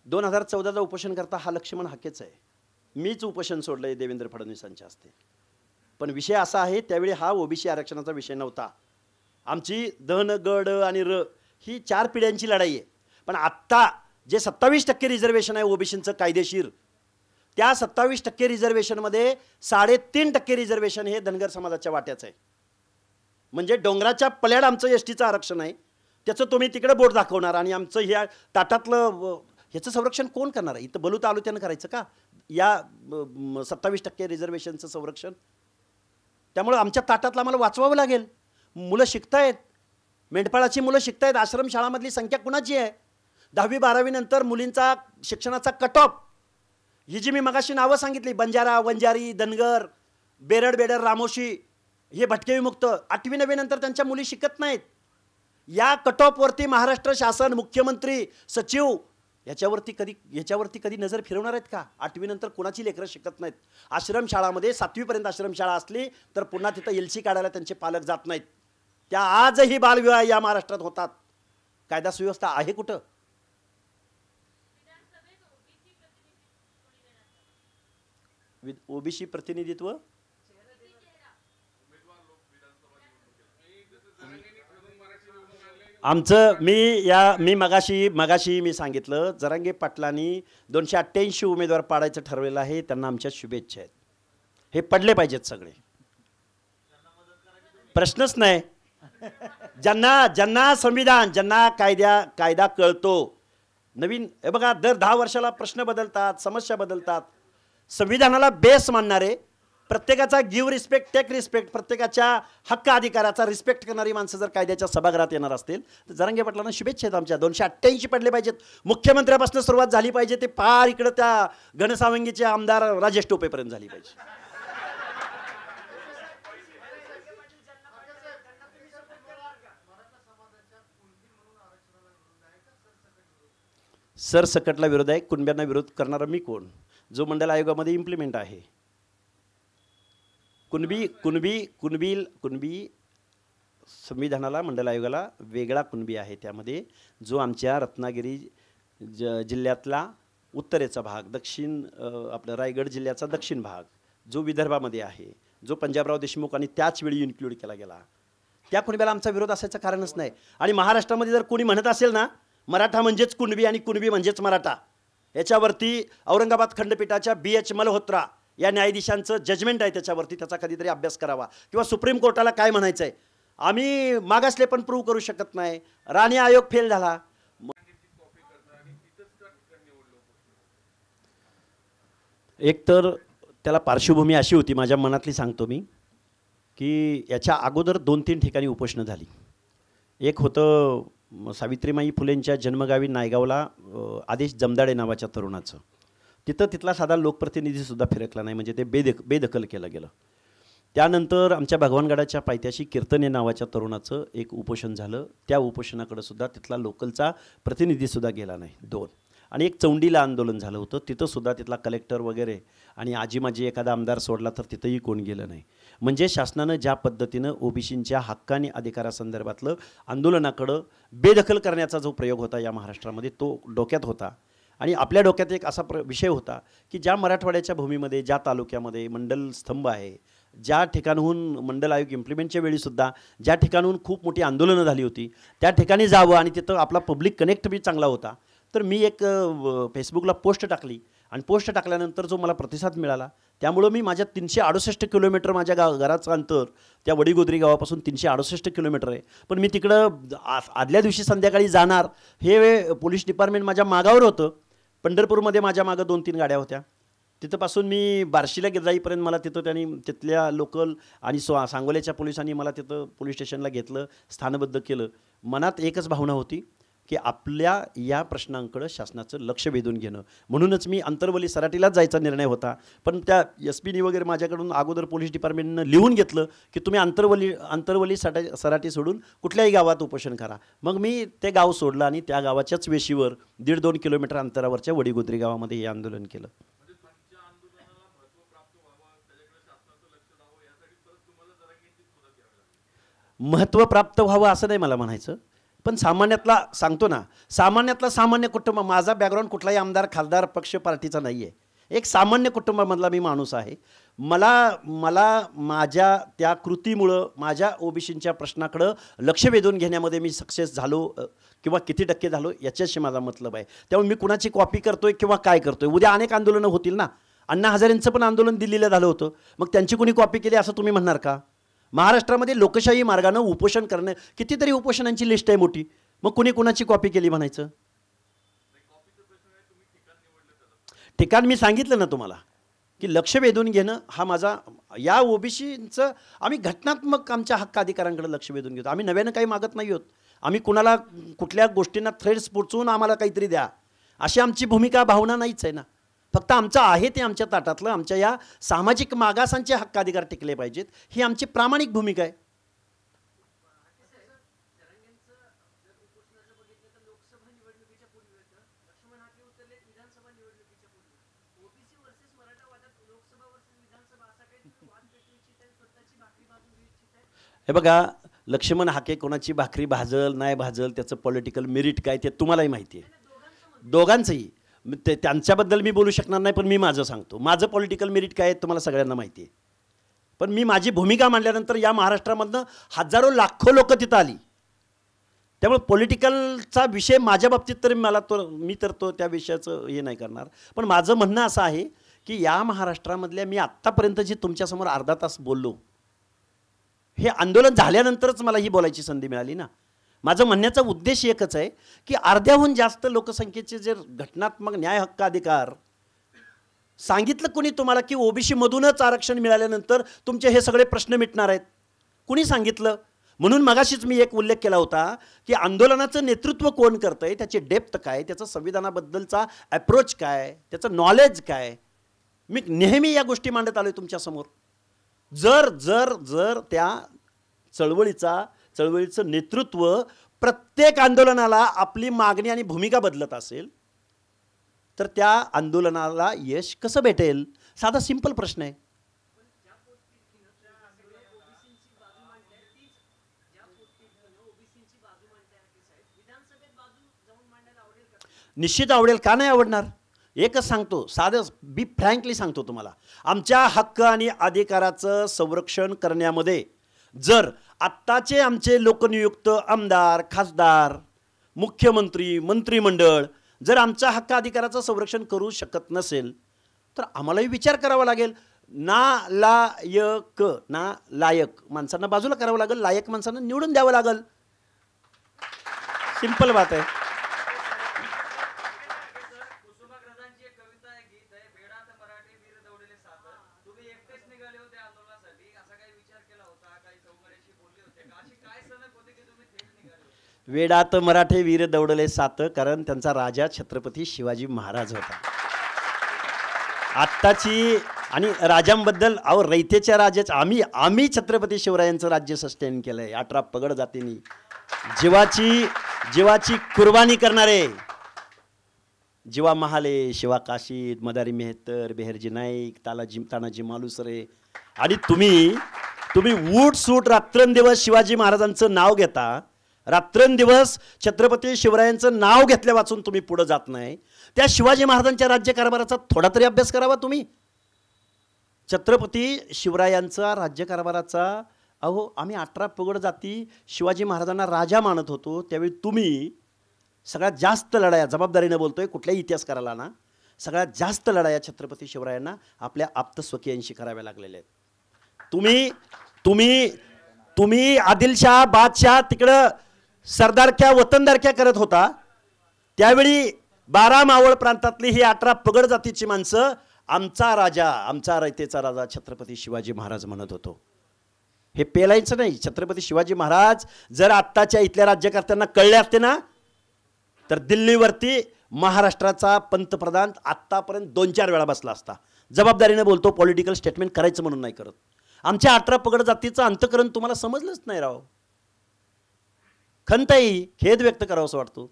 2014चा उपोषण करता हा लक्ष्मण हाकेच आहे. मीच उपोषण सोडलंय देवेंद्र फडणवीसांच्या हस्ते. पण विषय असा आहे, त्यावेळी हा ओबीसी आरक्षणाचा विषय नव्हता. आमची धन गड आणि र ही 4 पिढ्यांची लढाई आहे. पण आत्ता जे 27% रिझर्वेशन आहे ओबीसींचं कायदेशीर, त्या 27% रिझर्वेशनमध्ये 3.5% रिझर्वेशन हे धनगर समाजाच्या वाट्याचं आहे. म्हणजे डोंगराच्या पल्याड आमचं एसटीचं आरक्षण आहे, त्याचं तुम्ही तिकडे बोट दाखवणार आणि आमचं ह्या ताटातलं ह्याचं संरक्षण कोण करणार आहे? इथं बलू तालुक्यानं करायचं का या 27% रिझर्वेशनचं संरक्षण? त्यामुळं आमच्या ताटातलं आम्हाला वाचवावं लागेल. मुलं शिकतायत, मेंढपाळाची मुलं शिकतायत. आश्रमशाळामधली संख्या कुणाची आहे? 10वी-12वी नंतर मुलींचा शिक्षणाचा कट ऑफ, ही जी मी मगाशी नावं सांगितली, बंजारा, वंजारी, धनगर, बेरड, रामोशी, हे भटके विमुक्त, 8वी-9वी नंतर त्यांच्या मुली शिकत नाहीत. या कट ऑफवरती महाराष्ट्र शासन, मुख्यमंत्री, सचिव याच्यावरती कधी नजर फिरवणार आहेत का? 8वी नंतर कुणाची लेकरं शिकत नाहीत. आश्रमशाळामध्ये 7वीपर्यंत आश्रमशाळा असली तर पुन्हा तिथं एलसी काढायला त्यांचे पालक जात नाहीत. त्या आजही बालविवाह या महाराष्ट्रात होतात. कायदा सुव्यवस्था आहे कुठं? ओबीसी प्रतिनिधित्व आमचं मी मगाशी मी सांगितलं, जरांगे पाटलांनी 288 उमेदवार पाडायचं ठरवलेलं आहे. त्यांना आमच्या शुभेच्छा आहेत. हे पडले पाहिजेत सगळे, प्रश्नच नाही. ज्यांना संविधान, ज्यांना कायदा कळतो, नवीन हे बघा, दर 10 वर्षाला प्रश्न बदलतात, समस्या बदलतात. संविधानाला बेस मानणारे, प्रत्येकाचा गिव्ह रिस्पेक्ट टेक रिस्पेक्ट, प्रत्येकाच्या हक्क अधिकाराचा रिस्पेक्ट करणारी माणसं जर कायद्याच्या सभागृहात येणार असतील तर जरांगे पाटलांना शुभेच्छा आहेत आमच्या. 288 पडले पाहिजेत. मुख्यमंत्र्यापासून सुरुवात झाली पाहिजे, ते पार इकडं त्या घनसावंगीचे आमदार राजेश टोपेपर्यंत झाली पाहिजे. सरसकटला विरोध आहे. कुणब्यांना विरोध करणारा मी कोण? जो मंडल आयोगामध्ये इम्प्लिमेंट आहे. कुणबी संविधानाला, मंडल आयोगाला वेगळा कुणबी आहे. त्यामध्ये जो आमच्या रत्नागिरी जिल्ह्यातला उत्तरेचा भाग, दक्षिण आपलं रायगड जिल्ह्याचा दक्षिण भाग, जो विदर्भामध्ये आहे, जो पंजाबराव देशमुख आणि त्याच वेळी इन्क्लूड केला गेला, त्या कुणब्याला आमचा विरोध असायचं कारणच नाही. आणि महाराष्ट्रामध्ये जर कोणी म्हणत असेल ना, मराठा म्हणजेच कुणबी आणि कुणबी म्हणजेच मराठा, याच्यावरती औरंगाबाद खंडपीठाच्या BH मल्होत्रा या न्यायाधीशांचं जजमेंट आहे, त्याच्यावरती त्याचा कधीतरी अभ्यास करावा. किंवा सुप्रीम कोर्टाला काय म्हणायचं आहे, आम्ही मागासले पण प्रूव्ह करू शकत नाही, राणी आयोग फेल झाला. एक तर त्याला पार्श्वभूमी अशी होती, माझ्या मनातली सांगतो मी, की याच्या अगोदर 2-3 ठिकाणी उपोषणं झाली. एक होतं सावित्रीमाई फुलेंच्या जन्मगावी नायगावला आदेश जमदाडे नावाच्या तरुणाचं. तिथला साधा लोकप्रतिनिधीसुद्धा फिरकला नाही, म्हणजे ते बेदखल केलं गेलं. त्यानंतर आमच्या भगवानगडाच्या पायथ्याशी कीर्तने नावाच्या तरुणाचं एक उपोषण झालं. त्या उपोषणाकडे सुद्धा तिथला लोकलचा प्रतिनिधीसुद्धा गेला नाही, 2. आणि एक चौंडीला आंदोलन झालं होतं, तिथंसुद्धा तिथला कलेक्टर वगैरे आणि आजी एखादा आमदार सोडला तर तिथंही कोण गेलं नाही. म्हणजे शासनानं ज्या पद्धतीनं ओबीसींच्या हक्क आणि अधिकारासंदर्भातलं आंदोलनाकडं बेदखल करण्याचा जो प्रयोग होता या महाराष्ट्रामध्ये, तो डोक्यात होता. आणि आपल्या डोक्यात एक असा विषय होता की ज्या मराठवाड्याच्या भूमीमध्ये, ज्या तालुक्यामध्ये मंडल स्तंभ आहे, ज्या ठिकाणहून मंडल आयोग इम्प्लिमेंटच्या वेळीसुद्धा ज्या ठिकाणहून खूप मोठी आंदोलनं झाली होती, त्या ठिकाणी जावं आणि तिथं आपला पब्लिक कनेक्ट बी चांगला होता. तर मी एक फेसबुकला पोस्ट टाकली आणि पोस्ट टाकल्यानंतर जो मला प्रतिसाद मिळाला त्यामुळं मी माझ्या 368 किलोमीटर माझ्या घराचं अंतर त्या वडीगोद्री गावापासून 368 किलोमीटर आहे. पण मी तिकडं आदल्या दिवशी संध्याकाळी जाणार हे पोलीस डिपार्टमेंट माझ्या मागावर होतं. पंढरपूरमध्ये माझ्या मागं 2-3 गाड्या होत्या. तिथंपासून मी बार्शीला जाईपर्यंत मला तिथं त्यांनी तिथल्या लोकल आणि सांगोल्याच्या पोलिसांनी मला तिथं पोलीस स्टेशनला घेतलं, स्थानबद्ध केलं. मनात एकच भावना होती की आपल्या या प्रश्नांकडं शासनाचं लक्ष वेधून घेणं. म्हणूनच मी अंतरवली सराटीलाच जायचा निर्णय होता. पण त्या SP वगैरे माझ्याकडून अगोदर पोलीस डिपार्टमेंटनं लिहून घेतलं की तुम्ही अंतरवली सराटी सोडून कुठल्याही गावात उपोषण करा. मग मी ते गाव सोडलं आणि त्या गावाच्याच वेशीवर 1.5-2 किलोमीटर अंतरावरच्या वडीगोद्री गावामध्ये हे आंदोलन केलं. महत्त्व प्राप्त व्हावं असं नाही मला म्हणायचं, पण सामान्यातला सांगतो ना, सामान्यातला सामान्य कुटुंब, माझा बॅकग्राऊंड कुठलाही आमदार खासदार पक्ष पार्टीचा नाही आहे. एक सामान्य कुटुंबामधला मी माणूस आहे. मला माझ्या त्या कृतीमुळं माझ्या OBCच्या प्रश्नाकडं लक्ष वेधून घेण्यामध्ये मी सक्सेस झालो किंवा किती टक्के झालो याच्याशी माझा मतलब आहे. त्यामुळे मी कुणाची कॉपी करतोय किंवा काय करतोय. उद्या अनेक आंदोलनं होतील ना. अण्णा हजारेंचं पण आंदोलन दिल्लीला झालं होतं. मग त्यांची कुणी कॉपी केली असं तुम्ही म्हणणार का? महाराष्ट्रामध्ये लोकशाही मार्गानं उपोषण करणं, कितीतरी उपोषणांची लिस्ट आहे मोठी. मग कुणी कुणाची कॉपी केली म्हणायचं? ठिकाण मी सांगितलं ना तुम्हाला की लक्ष वेधून घेणं हा माझा, या OBCचं आम्ही घटनात्मक आमच्या हक्क अधिकारांकडे लक्ष वेधून घेतो. आम्ही नव्यानं काही मागत नाही आहोत. आम्ही कुणाला कुठल्या गोष्टींना थ्रेड्स पोचवून आम्हाला काहीतरी द्या अशी आमची भूमिका भावना नाहीच आहे ना. फक्त आमचं आहे ते आमच्या ताटातलं, आमच्या या सामाजिक मागासांचे हक्क अधिकार टिकले पाहिजेत, ही आमची प्रामाणिक भूमिका आहे. हे बघा, लक्ष्मण हाके कोणाची भाकरी भाजल नाही भाजल त्याचं पॉलिटिकल मेरिट काय ते तुम्हालाही माहिती आहे, दोघांचंही. ते त्यांच्याबद्दल मी बोलू शकणार नाही, पण मी माझं सांगतो. माझं पॉलिटिकल मेरिट काय आहे तुम्हाला सगळ्यांना माहिती आहे. पण मी माझी भूमिका मांडल्यानंतर या महाराष्ट्रामधनं हजारो लाखो लोक तिथं आली. त्यामुळे पॉलिटिकलचा विषय माझ्या बाबतीत तरी मी त्या विषयाचं हे नाही करणार. पण माझं म्हणणं असं आहे की या महाराष्ट्रामधल्या मी आत्तापर्यंत जी तुमच्यासमोर अर्धा तास बोललो, हे आंदोलन झाल्यानंतरच मला ही बोलायची संधी मिळाली ना. माझं म्हणण्याचा उद्देश एकच आहे की अर्ध्याहून जास्त लोकसंख्येचे जे घटनात्मक न्याय हक्क अधिकार सांगितलं कुणी तुम्हाला की OBC मधूनच आरक्षण मिळाल्यानंतर तुमचे हे सगळे प्रश्न मिटणार आहेत? कुणी सांगितलं? म्हणून मगाशीच मी एक उल्लेख केला होता की आंदोलनाचं नेतृत्व कोण करतंय, त्याची डेप्थ काय, त्याचं संविधानाबद्दलचा अप्रोच काय, त्याचं नॉलेज काय. मी नेहमी या गोष्टी मांडत आलोय तुमच्यासमोर. जर जर जर त्या चळवळीचं नेतृत्व प्रत्येक आंदोलनाला आपली मागणी आणि भूमिका बदलत असेल तर त्या आंदोलनाला यश कसं भेटेल? साधा सिंपल प्रश्न आहे. निश्चित आवडेल, का नाही आवडणार? एकच सांगतो, साधं बी फ्रँकली सांगतो तुम्हाला, आमच्या हक्क आणि अधिकाराचं संरक्षण करण्यामध्ये जर आत्ताचे आमचे लोकनियुक्त आमदार खासदार मुख्यमंत्री मंत्रिमंडळ जर आमच्या हक्क अधिकाराचं संरक्षण करू शकत नसेल तर आम्हालाही विचार करावा लागेल. ना लायक माणसांना बाजूला करावं लागेल, लायक माणसांना निवडून द्यावं लागेल. सिंपल बात आहे. वेडात मराठे वीर दौडले सात, कारण त्यांचा राजा छत्रपती शिवाजी महाराज होता. आत्ताची आणि राजांबद्दल, अहो रयतेच्या राजाचं आम्ही छत्रपती शिवरायांचं राज्य सस्टेन केलंय. 18 पगड जातींनी जीवाची कुर्बानी करणारे, जीवा महाले, शिवा काशीद, मदारी मेहतर, बेहरजी नाईक, तानाजी मालुसरे, आणि तुम्ही ऊट सूट रात्रंदिवस शिवाजी महाराजांचं नाव घेता. रात्रंदिवस छत्रपती शिवरायांचं नाव घेतल्या वाचून तुम्ही पुढे जात नाही. त्या शिवाजी महाराजांच्या राज्यकारभाराचा थोडा तरी अभ्यास करावा तुम्ही. छत्रपती शिवरायांचा राज्यकारभाराचा, अहो आम्ही 18 पगड जाती शिवाजी महाराजांना राजा मानत होतो. त्यावेळी तुम्ही सगळ्यात जास्त लढाया, जबाबदारीनं बोलतोय, कुठल्याही इतिहासकाराला ना, सगळ्यात जास्त लढाया छत्रपती शिवरायांना आपल्या आप्तस्वकीयांशी कराव्या लागलेल्या आहेत. तुम्ही आदिलशाह बादशाह तिकडं सरदारक्या वतनदारक्या करत होता, त्यावेळी 12 मावळ प्रांतातली ही 18 पगड जातीची माणसं आमचा राजा, आमचा रयतेचा राजा छत्रपती शिवाजी महाराज म्हणत होतो. हे पेलायचं नाही. छत्रपती शिवाजी महाराज जर आत्ताच्या इथल्या राज्यकर्त्यांना कळले असते ना, तर दिल्लीवरती महाराष्ट्राचा पंतप्रधान आत्तापर्यंत 2-4 वेळा बसला असता. जबाबदारीने बोलतो, पॉलिटिकल स्टेटमेंट करायचं म्हणून नाही करत. आमच्या 18 पगड जातीचं अंतकरण तुम्हाला समजलंच नाही राव. खंतही खेद व्यक्त करावं असं वाटतो.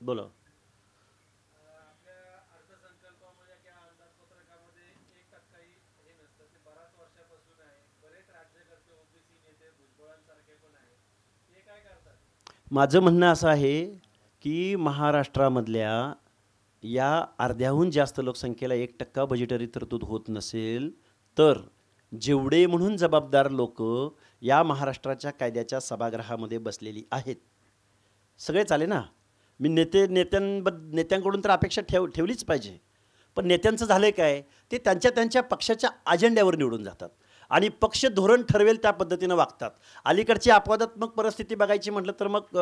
बोला. माझं म्हणणं असं आहे की महाराष्ट्रामधल्या या अर्ध्याहून जास्त लोकसंख्येला 1% बजेटरी तरतूद होत नसेल तर जेवढे म्हणून जबाबदार लोक या महाराष्ट्राच्या कायद्याच्या सभागृहामध्ये बसलेली आहेत, सगळे चाले ना. मी नेत्यांकडून तर अपेक्षा ठेवलीच पाहिजे, पण नेत्यांचं झालं काय, ते त्यांच्या पक्षाच्या अजेंड्यावर निवडून जातात आणि पक्ष धोरण ठरवेल त्या पद्धतीनं वागतात. अलीकडची अपवादात्मक परिस्थिती बघायची म्हटलं तर मग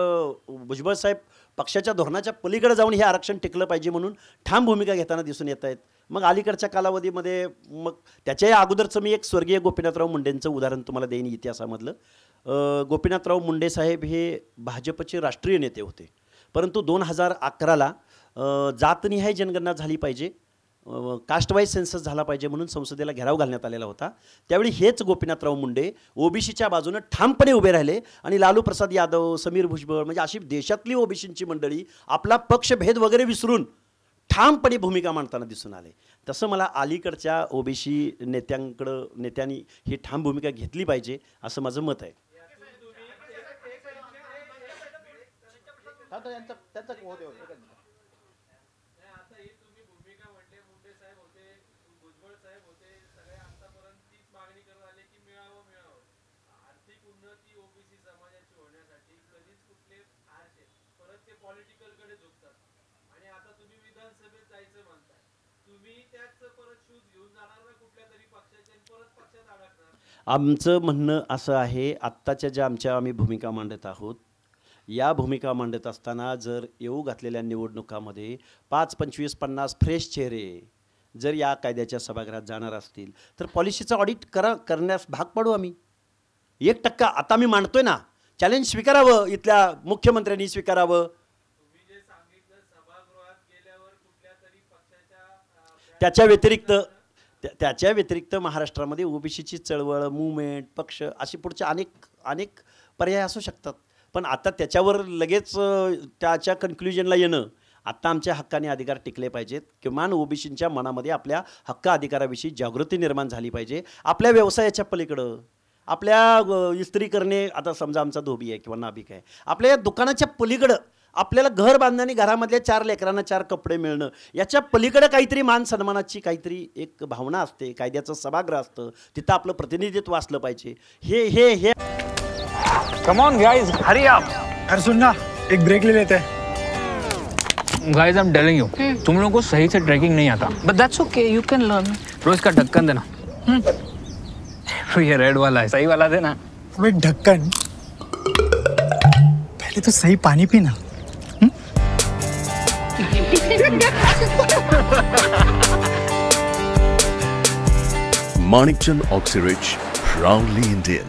भुजबळ साहेब पक्षाच्या धोरणाच्या पलीकडे जाऊन हे आरक्षण टिकलं पाहिजे म्हणून ठाम भूमिका घेताना दिसून येत आहेत. मग अलीकडच्या कालावधीमध्ये मग त्याच्याही अगोदरचं मी एक स्वर्गीय गोपीनाथराव मुंडेंचं उदाहरण तुम्हाला देईन इतिहासामधलं. गोपीनाथराव मुंडे साहेब हे भाजपचे राष्ट्रीय नेते होते, परंतु 2011ला जातनिहाय जनगणना झाली पाहिजे, कास्ट वाईज सेन्सस झाला पाहिजे म्हणून संसदेला घेराव घालण्यात आलेला होता. त्यावेळी हेच गोपीनाथराव मुंडे ओबीसीच्या बाजूनं ठामपणे उभे राहिले आणि लालू प्रसाद यादव, समीर भुजबळ म्हणजे अशी देशातली ओबीसींची मंडळी आपला पक्षभेद वगैरे विसरून ठामपणे भूमिका मांडताना दिसून आले. तसं मला अलीकडच्या ओबीसी नेत्यांनी ही ठाम भूमिका घेतली पाहिजे असं माझं मत आहे. आमचं म्हणणं असं आहे, आत्ताच्या ज्या आम्ही भूमिका मांडत आहोत, या भूमिका मांडत असताना जर येऊ घातलेल्या निवडणुकामध्ये 5, 25, 50 फ्रेश चेहरे जर या कायद्याच्या सभागृहात जाणार असतील तर पॉलिसीचं ऑडिट करण्यास भाग पाडू आम्ही. 1% आता मी मांडतोय ना, चॅलेंज स्वीकारावं, इथल्या मुख्यमंत्र्यांनी स्वीकारावं. त्याच्या व्यतिरिक्त महाराष्ट्रामध्ये ओबीसीची चळवळ, मूवमेंट, पक्ष अशी पुढचे अनेक पर्याय असू शकतात. पण आता त्याच्यावर लगेच त्याच्या कन्क्ल्युजनला येणं, आता आमच्या हक्काने अधिकार टिकले पाहिजेत. किमान ओबीसींच्या मनामध्ये आपल्या हक्क अधिकाराविषयी जागृती निर्माण झाली पाहिजे. आपल्या व्यवसायाच्या पलीकडं आपल्या इस्त्री करणे, आता समजा आमचा धोबी आहे किंवा नाभिक आहे, आपल्या या दुकानाच्या पलीकडं आपल्याला घर बांधण्याने घरामधल्या 4 लेकरांना 4 कपडे मिळणं, याच्या पलीकडे काहीतरी मान सन्मानाची काहीतरी एक भावना असते. कायद्याचं सभागृह असतं, तिथं आपलं प्रतिनिधित्व असलं पाहिजे. हे कम ऑन गाइस, हरी आप. अरे सुन ना, एक ब्रेक ले लेते हैं. Guys I am telling you, तुम लोगों को सही से ट्रैकिंग नहीं आता. But that's okay, you can learn. रोज का ढक्कन देना. ये रेड वाला है, सही वाला देना. अबे ढक्कन, पहले तो सही पानी पीना. Manikchand Oxyrich, proudly Indian.